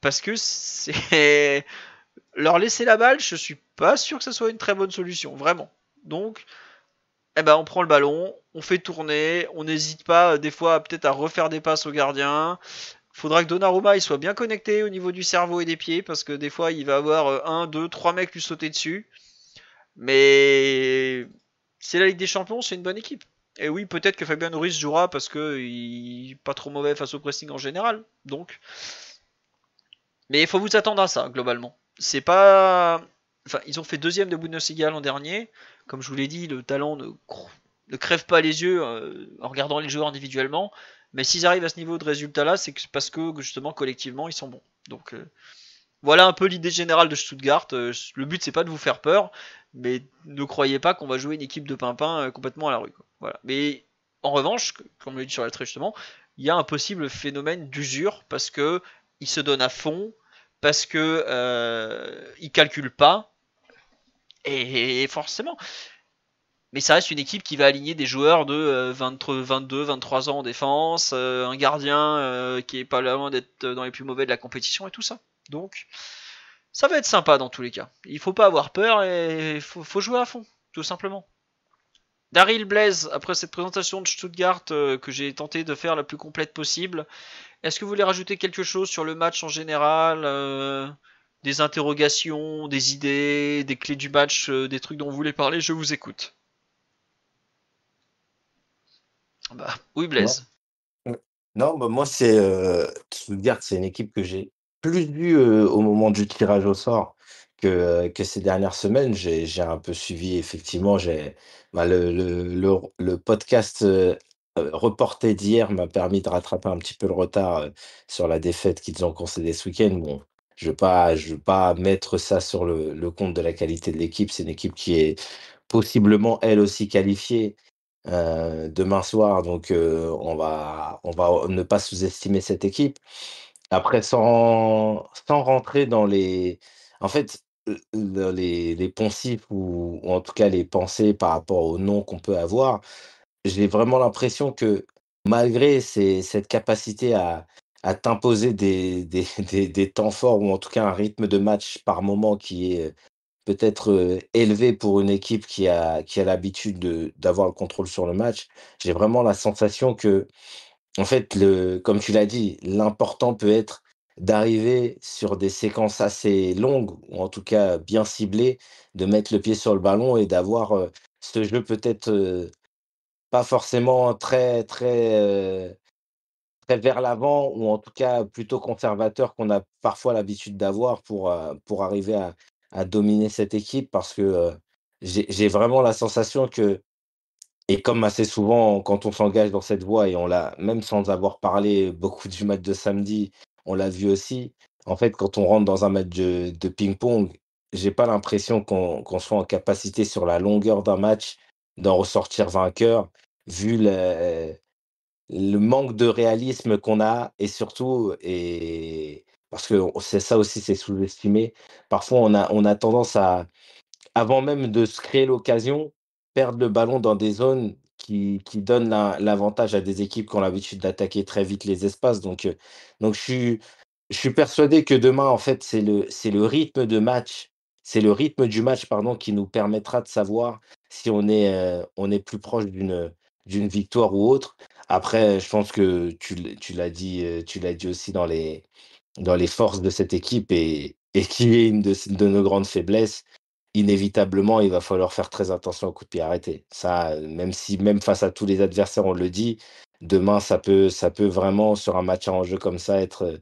Speaker 1: Parce que c'est... leur laisser la balle, je suis pas sûr que ce soit une très bonne solution. Vraiment. Donc, on prend le ballon, on fait tourner, on n'hésite pas des fois peut-être à refaire des passes au gardien. Faudra que Donnarumma il soit bien connecté au niveau du cerveau et des pieds, parce que des fois il va avoir 1, 2, 3 mecs lui sauter dessus. Mais c'est la Ligue des Champions, c'est une bonne équipe. Et oui, peut-être que Fabien Ruiz jouera parce qu'il est pas trop mauvais face au pressing en général. Donc, mais il faut vous attendre à ça globalement. C'est pas, enfin, ils ont fait deuxième de Bundesliga l'an dernier. Comme je vous l'ai dit, le talent ne crève pas les yeux en regardant les joueurs individuellement. Mais s'ils arrivent à ce niveau de résultat-là, c'est parce que justement collectivement ils sont bons. Donc voilà un peu l'idée générale de Stuttgart. Le but c'est pas de vous faire peur, mais ne croyez pas qu'on va jouer une équipe de pimpins complètement à la rue. Quoi. Voilà. Mais en revanche, comme je l'ai dit sur la très justement, il y a un possible phénomène d'usure parce que ils se donnent à fond, parce que ils calculent pas, et forcément. Mais ça reste une équipe qui va aligner des joueurs de 22, 23 ans en défense, un gardien qui est pas loin d'être dans les plus mauvais de la compétition et tout ça. Donc, ça va être sympa dans tous les cas. Il faut pas avoir peur et il faut jouer à fond, tout simplement. Daryl Blaise, après cette présentation de Stuttgart que j'ai tenté de faire la plus complète possible, est-ce que vous voulez rajouter quelque chose sur le match en général des interrogations, des idées, des clés du match, des trucs dont vous voulez parler? Je vous écoute. Bah, oui,
Speaker 2: Ouais.
Speaker 1: Blaise.
Speaker 2: Non, bah moi, Stuttgart, c'est une équipe que j'ai plus vue au moment du tirage au sort que ces dernières semaines. J'ai un peu suivi, effectivement, le podcast reporté d'hier m'a permis de rattraper un petit peu le retard sur la défaite qu'ils ont concédée ce week-end. Bon, je veux pas mettre ça sur le compte de la qualité de l'équipe. C'est une équipe qui est possiblement elle aussi qualifiée demain soir, donc on va ne pas sous-estimer cette équipe. Après sans rentrer dans les en fait, les poncifs ou en tout cas les pensées par rapport aux noms qu'on peut avoir, j'ai vraiment l'impression que malgré cette capacité à t'imposer des temps forts ou en tout cas un rythme de match par moment qui est peut-être élevé pour une équipe qui a l'habitude d'avoir le contrôle sur le match. J'ai vraiment la sensation que en fait, comme tu l'as dit, l'important peut être d'arriver sur des séquences assez longues ou en tout cas bien ciblées, de mettre le pied sur le ballon et d'avoir, ce jeu peut-être, pas forcément très vers l'avant ou en tout cas plutôt conservateur qu'on a parfois l'habitude d'avoir pour arriver à dominer cette équipe parce que, j'ai vraiment la sensation que et comme assez souvent quand on s'engage dans cette voie et on l'a même sans avoir parlé beaucoup du match de samedi, on l'a vu aussi. En fait, quand on rentre dans un match de ping-pong, j'ai pas l'impression qu'on soit en capacité sur la longueur d'un match d'en ressortir vainqueur vu le manque de réalisme qu'on a et surtout parce que c'est ça aussi, c'est sous-estimé. Parfois, on a tendance à, avant même de se créer l'occasion, perdre le ballon dans des zones qui donnent l'avantage à des équipes qui ont l'habitude d'attaquer très vite les espaces. Donc je suis persuadé que demain, en fait, c'est le rythme de match, c'est le rythme du match, pardon, qui nous permettra de savoir si on est plus proche d'une victoire ou autre. Après, je pense que tu l'as dit aussi dans les forces de cette équipe et qui est une de nos grandes faiblesses, inévitablement, il va falloir faire très attention aux coups de pied arrêtés. Ça, même face à tous les adversaires, on le dit, demain, ça peut vraiment, sur un match à enjeu comme ça, être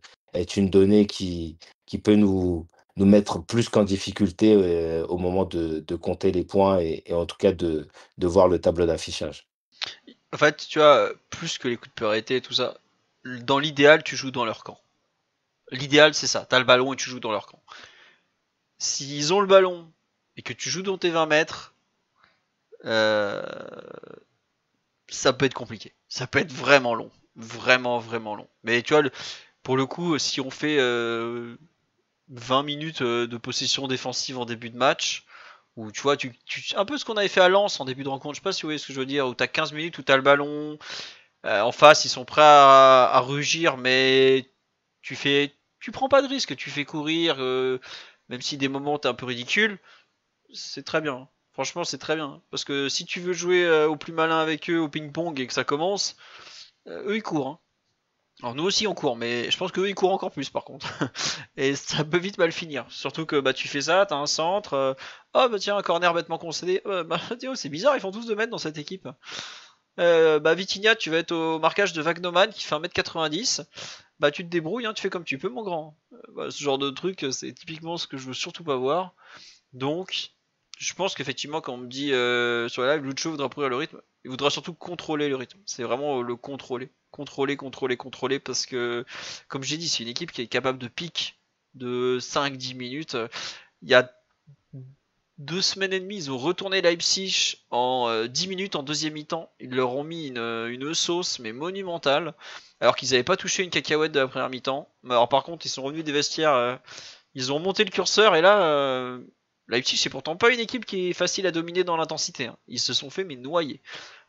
Speaker 2: une donnée qui peut nous mettre plus qu'en difficulté au moment de compter les points et en tout cas de voir le tableau d'affichage.
Speaker 1: En fait, tu vois, plus que les coups de priorité et tout ça, dans l'idéal, tu joues dans leur camp. L'idéal, c'est ça. T'as le ballon et tu joues dans leur camp. S'ils ont le ballon et que tu joues dans tes 20 mètres, euh, ça peut être compliqué. Ça peut être vraiment long. Vraiment, vraiment long. Mais tu vois, pour le coup, si on fait 20 minutes de possession défensive en début de match, ou tu vois, un peu ce qu'on avait fait à Lens en début de rencontre, je sais pas si vous voyez ce que je veux dire, où t'as 15 minutes où t'as le ballon, en face ils sont prêts à rugir, mais tu prends pas de risque, tu fais courir, même si des moments t'es un peu ridicule, c'est très bien. Franchement, c'est très bien. Parce que si tu veux jouer au plus malin avec eux au ping-pong et que ça commence, eux ils courent. Hein. Alors nous aussi on court, mais je pense qu'eux ils courent encore plus par contre. Et ça peut vite mal finir. Surtout que bah tu fais ça, t'as un centre, oh bah tiens un corner bêtement concédé, bah tiens, c'est bizarre, ils font tous 2 mètres dans cette équipe. Bah Vitinha, tu vas être au marquage de Wagnoman qui fait 1m90. Bah tu te débrouilles, hein, tu fais comme tu peux mon grand. Bah, ce genre de truc, c'est typiquement ce que je veux surtout pas voir. Donc, je pense qu'effectivement, quand on me dit sur la live, Lucho voudra pourrir le rythme, il voudra surtout contrôler le rythme. C'est vraiment le contrôler. Contrôler, contrôler, contrôler, parce que, comme j'ai dit, c'est une équipe qui est capable de pic de 5-10 minutes. Il y a 2 semaines et demie, ils ont retourné Leipzig en 10 minutes en deuxième mi-temps. Ils leur ont mis une sauce, mais monumentale, alors qu'ils n'avaient pas touché une cacahuète de la première mi-temps. Alors par contre, ils sont revenus des vestiaires, ils ont monté le curseur, et là, Leipzig, c'est pourtant pas une équipe qui est facile à dominer dans l'intensité. Hein. Ils se sont fait mais noyer.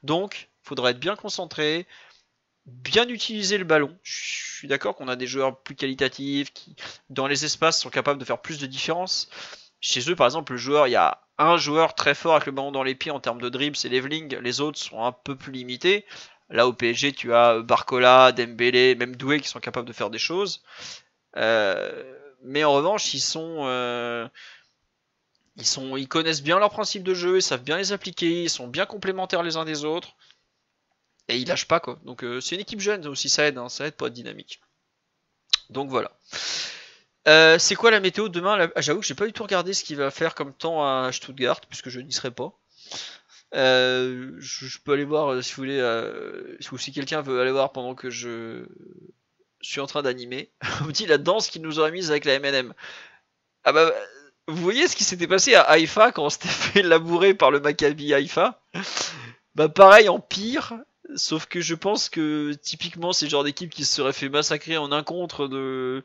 Speaker 1: Donc, faudra être bien concentré, bien utiliser le ballon. Je suis d'accord qu'on a des joueurs plus qualitatifs qui, dans les espaces, sont capables de faire plus de différence. Chez eux, par exemple, il y a un joueur très fort avec le ballon dans les pieds en termes de dribble, c'est Leveling. Les autres sont un peu plus limités. Là, au PSG, tu as Barcola, Dembélé, même Doué qui sont capables de faire des choses. Mais en revanche, ils connaissent bien leurs principes de jeu, ils savent bien les appliquer, ils sont bien complémentaires les uns des autres. Et ils lâchent pas quoi. Donc c'est une équipe jeune aussi, ça aide, hein, ça aide pour être dynamique. Donc voilà. C'est quoi la météo demain? J'avoue que j'ai pas du tout regardé ce qu'il va faire comme temps à Stuttgart, puisque je n'y serai pas. Je peux aller voir si vous voulez, ou si quelqu'un veut aller voir pendant que je suis en train d'animer. On me dit la danse qu'il nous aurait mise avec la M&M. Ah bah, vous voyez ce qui s'était passé à Haïfa quand on s'était fait labourer par le Maccabi Haïfa? Bah pareil en pire, sauf que je pense que typiquement c'est le genre d'équipe qui se serait fait massacrer en un contre de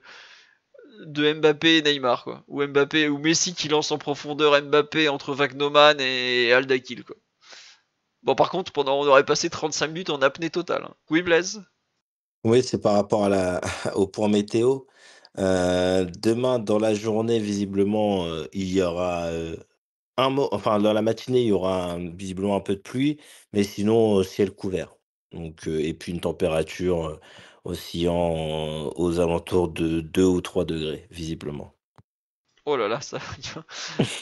Speaker 1: Mbappé et Neymar quoi. Ou Mbappé ou Messi qui lance en profondeur Mbappé entre Wagnoman et Aldakil quoi. Bon par contre on aurait passé 35 minutes en apnée totale. Hein. Oui Blaise?
Speaker 2: Oui, c'est par rapport au point météo. Demain, dans la journée, visiblement, il y aura enfin, dans la matinée, il y aura visiblement un peu de pluie, mais sinon, ciel couvert. Donc, et puis une température oscillant aux alentours de 2 ou 3 degrés, visiblement.
Speaker 1: Oh là là, ça.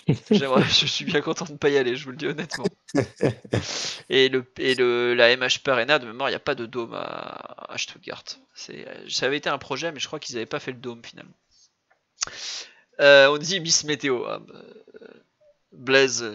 Speaker 1: Je suis bien content de ne pas y aller, je vous le dis honnêtement. Et la MHP Arena, de mémoire, il n'y a pas de dôme à Stuttgart. Ça avait été un projet, mais je crois qu'ils n'avaient pas fait le dôme finalement. On dit Miss Météo. Hein. Blaise,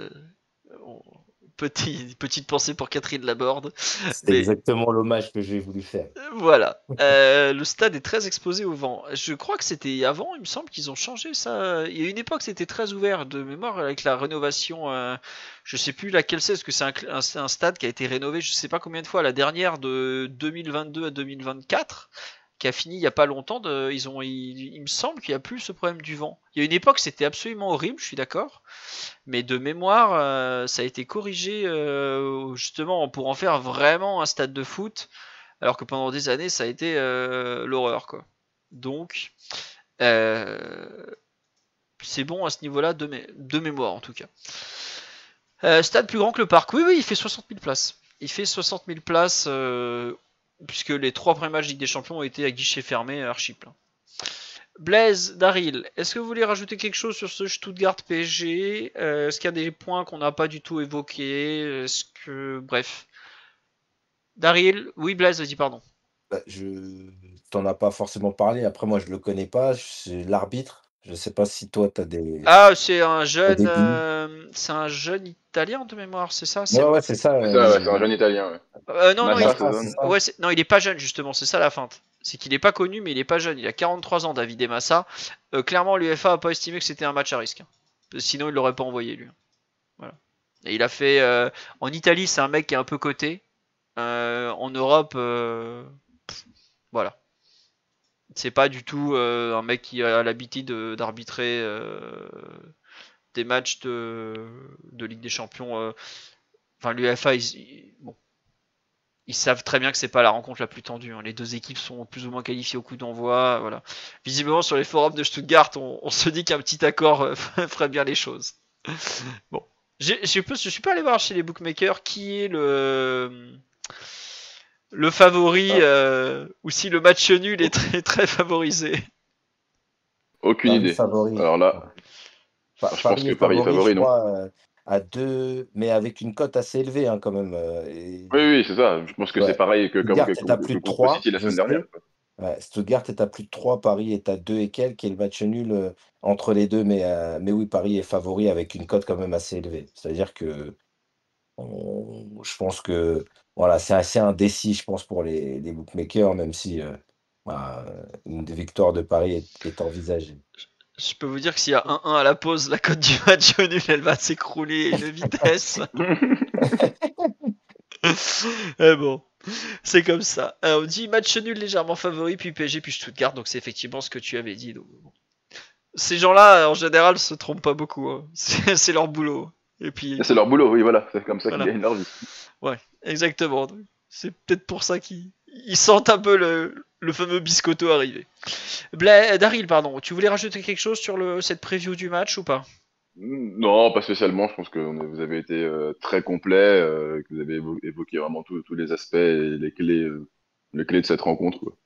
Speaker 1: petite pensée pour Catherine Laborde.
Speaker 2: C'est exactement l'hommage que j'ai voulu faire.
Speaker 1: Voilà. Le stade est très exposé au vent. Je crois que c'était avant, il me semble qu'ils ont changé ça. Il y a une époque, c'était très ouvert de mémoire avec la rénovation. Je sais plus laquelle c'est, parce que c'est un stade qui a été rénové, je sais pas combien de fois. La dernière de 2022 à 2024, qui a fini il y a pas longtemps. Il me semble qu'il y a plus ce problème du vent. Il y a une époque, c'était absolument horrible, je suis d'accord. Mais de mémoire, ça a été corrigé justement pour en faire vraiment un stade de foot. Alors que pendant des années, ça a été l'horreur, quoi. Donc, c'est bon à ce niveau-là, de mémoire en tout cas. Stade plus grand que le parc. Oui, il fait 60 000 places. Il fait 60 000 places, puisque les 3 premiers matchs Ligue des Champions ont été à guichet fermé, archi plein. Blaise, Daryl, est-ce que vous voulez rajouter quelque chose sur ce Stuttgart PSG? Est-ce qu'il y a des points qu'on n'a pas du tout évoqués? Bref. Daryl, oui Blaise, vas-y, pardon.
Speaker 2: Bah, t'en as pas forcément parlé. Après, moi, je le connais pas. C'est l'arbitre. Je sais pas si toi, t'as des.
Speaker 1: Ah, c'est un jeune italien de mémoire, c'est ça?
Speaker 2: Ouais, c'est ça.
Speaker 3: C'est ça, ouais, c'est un jeune italien. Ouais.
Speaker 1: Non,
Speaker 3: Massa,
Speaker 1: il est pas jeune justement, c'est ça la feinte. C'est qu'il est pas connu, mais il est pas jeune. Il a 43 ans, David Massa. Clairement, l'UEFA a pas estimé que c'était un match à risque. Hein. Sinon, il l'aurait pas envoyé lui. Voilà. Et il a fait. En Italie, c'est un mec qui est un peu coté. En Europe, voilà. C'est pas du tout un mec qui a l'habitude d'arbitrer des matchs de Ligue des Champions. Enfin, l'UEFA, ils savent très bien que c'est pas la rencontre la plus tendue. Hein. Les deux équipes sont plus ou moins qualifiées au coup d'envoi. Voilà. Visiblement, sur les forums de Stuttgart, on se dit qu'un petit accord ferait bien les choses. Bon. Je suis pas allé voir chez les bookmakers qui est le favori ou si le match nul est très, très favorisé.
Speaker 3: Aucune idée.
Speaker 2: Favori.
Speaker 3: Alors là, je pense que Paris est favori, non?
Speaker 2: À 2, mais avec une cote assez élevée hein, quand même.
Speaker 3: Oui, c'est ça. Je pense que c'est pareil que
Speaker 2: Stuttgart est à plus de 3
Speaker 3: City la semaine dernière.
Speaker 2: Ouais, Stuttgart est à plus de 3, Paris est à 2 et quelques, et le match nul entre les deux. Mais oui, Paris est favori avec une cote quand même assez élevée. C'est-à-dire que je pense que voilà, c'est assez indécis, je pense, pour les bookmakers, même si une victoire de Paris est envisagée.
Speaker 1: Je peux vous dire que s'il y a 1-1 à la pause, la cote du match nul, elle va s'écrouler à une vitesse. Mais bon, c'est comme ça. On dit match nul légèrement favori, puis PSG, puis Stuttgart, donc c'est effectivement ce que tu avais dit. Donc, bon. Ces gens-là, en général, se trompent pas beaucoup. Hein. C'est leur boulot. Et puis,
Speaker 3: C'est leur boulot, oui, voilà. C'est comme ça
Speaker 1: voilà.
Speaker 3: qu'ils gagnent leur vie.
Speaker 1: Ouais, exactement. C'est peut-être pour ça qu'ils sentent un peu le fameux biscotto arriver. Daryl, pardon, tu voulais rajouter quelque chose sur cette preview du match ou pas?
Speaker 3: Non, pas spécialement. Je pense que vous avez été très complet, que vous avez évoqué vraiment tous les aspects et les clés de cette rencontre, quoi.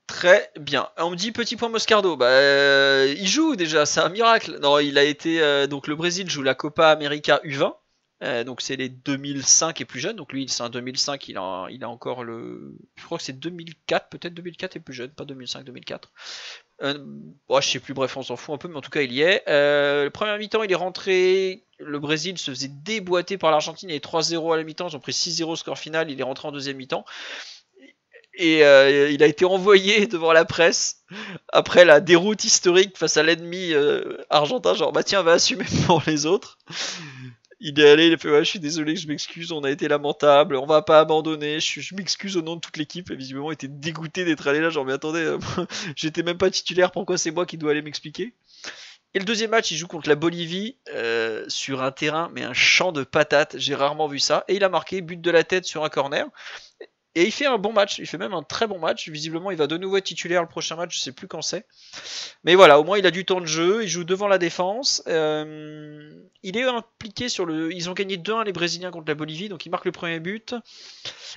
Speaker 1: Très bien. On me dit petit point Moscardo. Bah, il joue déjà, c'est un miracle. Non, il a été donc le Brésil joue la Copa América U20. Donc c'est les 2005 et plus jeunes. Donc lui, c'est un 2005. Il a encore le. Je crois que c'est 2004, peut-être 2004 et plus jeune, pas 2005-2004. Je sais plus. Bref, on s'en fout un peu, mais en tout cas, il y est. Le premier mi-temps, il est rentré. Le Brésil se faisait déboîter par l'Argentine. Il est 3-0 à la mi-temps. Ils ont pris 6-0 score final. Il est rentré en deuxième mi-temps. Et il a été envoyé devant la presse après la déroute historique face à l'ennemi argentin, genre bah tiens, va assumer pour les autres. Il est allé, il a fait ouais, je suis désolé, je m'excuse, on a été lamentable, on va pas abandonner, je m'excuse au nom de toute l'équipe. Et visiblement, il était dégoûté d'être allé là, genre mais attendez, j'étais même pas titulaire, pourquoi c'est moi qui dois aller m'expliquer? Et le deuxième match, il joue contre la Bolivie sur un terrain, mais un champ de patates, j'ai rarement vu ça. Et il a marqué but de la tête sur un corner. Et il fait un bon match, il fait même un très bon match. Visiblement, il va de nouveau être titulaire le prochain match, je sais plus quand c'est. Mais voilà, au moins il a du temps de jeu, il joue devant la défense. Il est impliqué sur le. Ils ont gagné 2-1 les Brésiliens contre la Bolivie, donc il marque le premier but.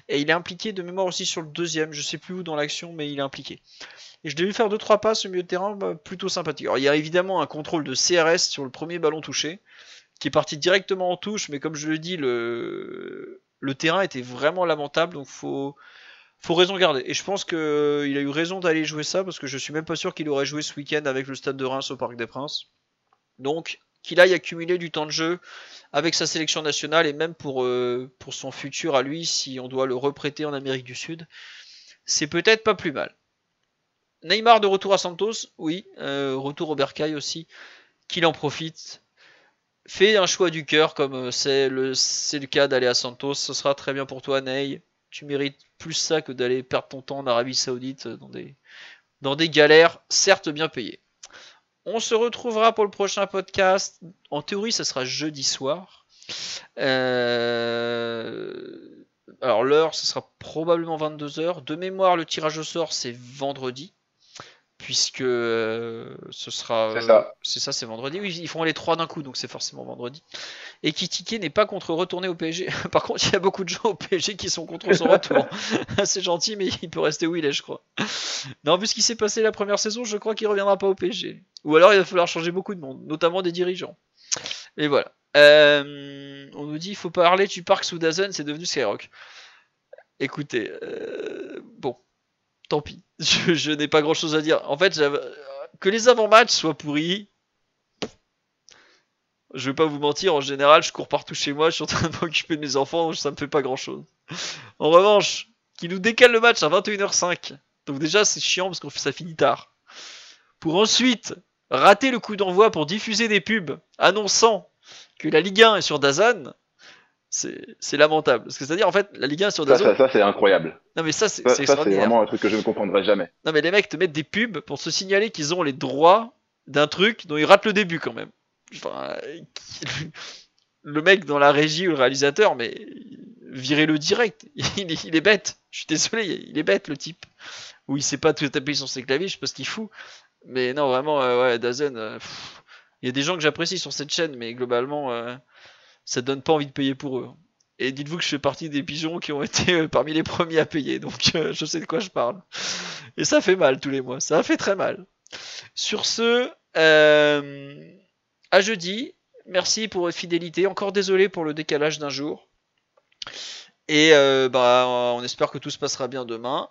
Speaker 1: Et il est impliqué de mémoire aussi sur le deuxième, je sais plus où dans l'action, mais il est impliqué. Et je l'ai vu faire 2-3 passes au milieu de terrain, plutôt sympathique. Alors il y a évidemment un contrôle de CRS sur le premier ballon touché, qui est parti directement en touche, mais comme je le dis, le terrain était vraiment lamentable, donc faut raison garder. Et je pense qu'il a eu raison d'aller jouer ça, parce que je suis même pas sûr qu'il aurait joué ce week-end avec le Stade de Reims au Parc des Princes. Donc qu'il aille accumuler du temps de jeu avec sa sélection nationale, et même pour son futur à lui, si on doit le reprêter en Amérique du Sud, c'est peut-être pas plus mal. Neymar de retour à Santos, oui, retour au Bercail aussi, qu'il en profite. Fais un choix du cœur comme c'est le cas d'aller à Santos, ce sera très bien pour toi Ney. Tu mérites plus ça que d'aller perdre ton temps en Arabie Saoudite dans des galères, certes bien payées. On se retrouvera pour le prochain podcast. En théorie, ça sera jeudi soir. Alors l'heure, ce sera probablement 22h. De mémoire, le tirage au sort, c'est vendredi. Puisque ce sera.
Speaker 3: C'est ça.
Speaker 1: C'est vendredi. Oui, ils font les 3 d'un coup, donc c'est forcément vendredi. Et Kitike n'est pas contre retourner au PSG. Par contre, il y a beaucoup de gens au PSG qui sont contre son retour. C'est gentil, mais il peut rester où il est, je crois. Non, vu ce qui s'est passé la première saison, je crois qu'il reviendra pas au PSG. Ou alors il va falloir changer beaucoup de monde, notamment des dirigeants. Et voilà. On nous dit il faut parler du parc sous DAZN, c'est devenu Skyrock. Écoutez, bon. Tant pis, je n'ai pas grand chose à dire. En fait, que les avant-matchs soient pourris, je vais pas vous mentir, en général, je cours partout chez moi, je suis en train de m'occuper de mes enfants, ça me fait pas grand chose. En revanche, qui nous décale le match à 21h05, donc déjà c'est chiant parce que ça finit tard. Pour ensuite rater le coup d'envoi pour diffuser des pubs annonçant que la Ligue 1 est sur DAZN, c'est lamentable. Parce que c'est-à-dire, en fait, la Ligue 1 sur DAZN...
Speaker 3: Ça c'est incroyable.
Speaker 1: Non mais ça c'est
Speaker 3: vraiment un truc que je ne comprendrai jamais.
Speaker 1: Non mais les mecs te mettent des pubs pour se signaler qu'ils ont les droits d'un truc dont ils ratent le début quand même. Enfin, le mec dans la régie ou le réalisateur, mais virez-le direct. Il est bête. Je suis désolé, il est bête le type. Ou il sait pas tout taper sur ses claviers, je sais pas ce qu'il fout. Mais non, vraiment, ouais, DAZN, il y a des gens que j'apprécie sur cette chaîne, mais globalement, ça donne pas envie de payer pour eux. Et dites-vous que je fais partie des pigeons qui ont été parmi les premiers à payer, donc je sais de quoi je parle. Et ça fait mal tous les mois, ça fait très mal. Sur ce, à jeudi, merci pour votre fidélité, encore désolé pour le décalage d'un jour. Et on espère que tout se passera bien demain.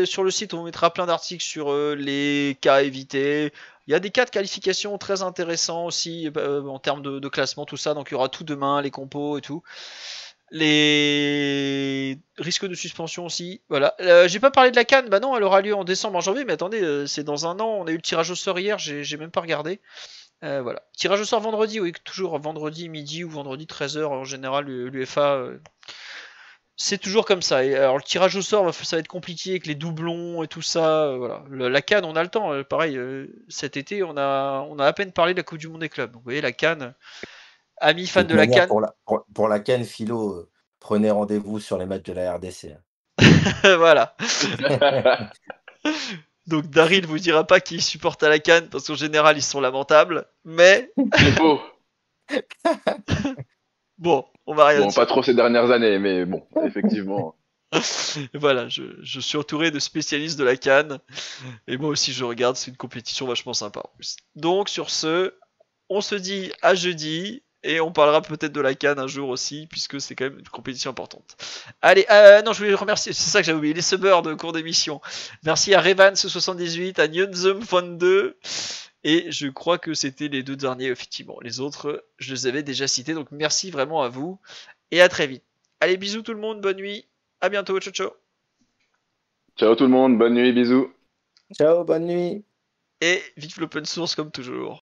Speaker 1: Sur le site, on vous mettra plein d'articles sur les cas à éviter. Il y a des cas de qualification très intéressants aussi en termes de classement, tout ça. Donc il y aura tout demain, les compos et tout. Les risques de suspension aussi. Voilà. J'ai pas parlé de la CAN. Bah non, elle aura lieu en décembre, en janvier. Mais attendez, c'est dans un an. On a eu le tirage au sort hier. J'ai même pas regardé. Voilà. Tirage au sort vendredi. Oui, toujours vendredi midi ou vendredi 13h en général. L'UEFA c'est toujours comme ça. Et alors le tirage au sort, ça va être compliqué avec les doublons et tout ça. Voilà. La CAN, on a le temps. Pareil, cet été, on a à peine parlé de la Coupe du Monde des clubs. Donc, vous voyez, la CAN, amis
Speaker 2: De
Speaker 1: fans
Speaker 2: toute
Speaker 1: de la
Speaker 2: manière,
Speaker 1: CAN,
Speaker 2: pour la CAN, Philo, prenez rendez-vous sur les matchs de la RDC.
Speaker 1: voilà. Donc Daryl vous dira pas qu'il supporte à la CAN parce qu'en général ils sont lamentables. Mais
Speaker 3: C'est faux.
Speaker 1: bon, on va rien
Speaker 3: Bon,
Speaker 1: dire.
Speaker 3: pas trop ces dernières années, mais bon, effectivement.
Speaker 1: Voilà, je suis entouré de spécialistes de la CAN. Et moi aussi je regarde, c'est une compétition vachement sympa en plus. Donc sur ce, on se dit à jeudi. Et on parlera peut-être de la CAN un jour aussi, puisque c'est quand même une compétition importante. Allez, non, je voulais remercier, c'est ça que j'avais oublié, les subbers de cours d'émission. Merci à Revans78, à Nyunzum22, et je crois que c'était les deux derniers, effectivement. Les autres, je les avais déjà cités, donc merci vraiment à vous, et à très vite. Allez, bisous tout le monde, bonne nuit, à bientôt, ciao ciao.
Speaker 3: Ciao tout le monde, bonne nuit, bisous.
Speaker 2: Ciao, bonne nuit.
Speaker 1: Et vive l'open source comme toujours.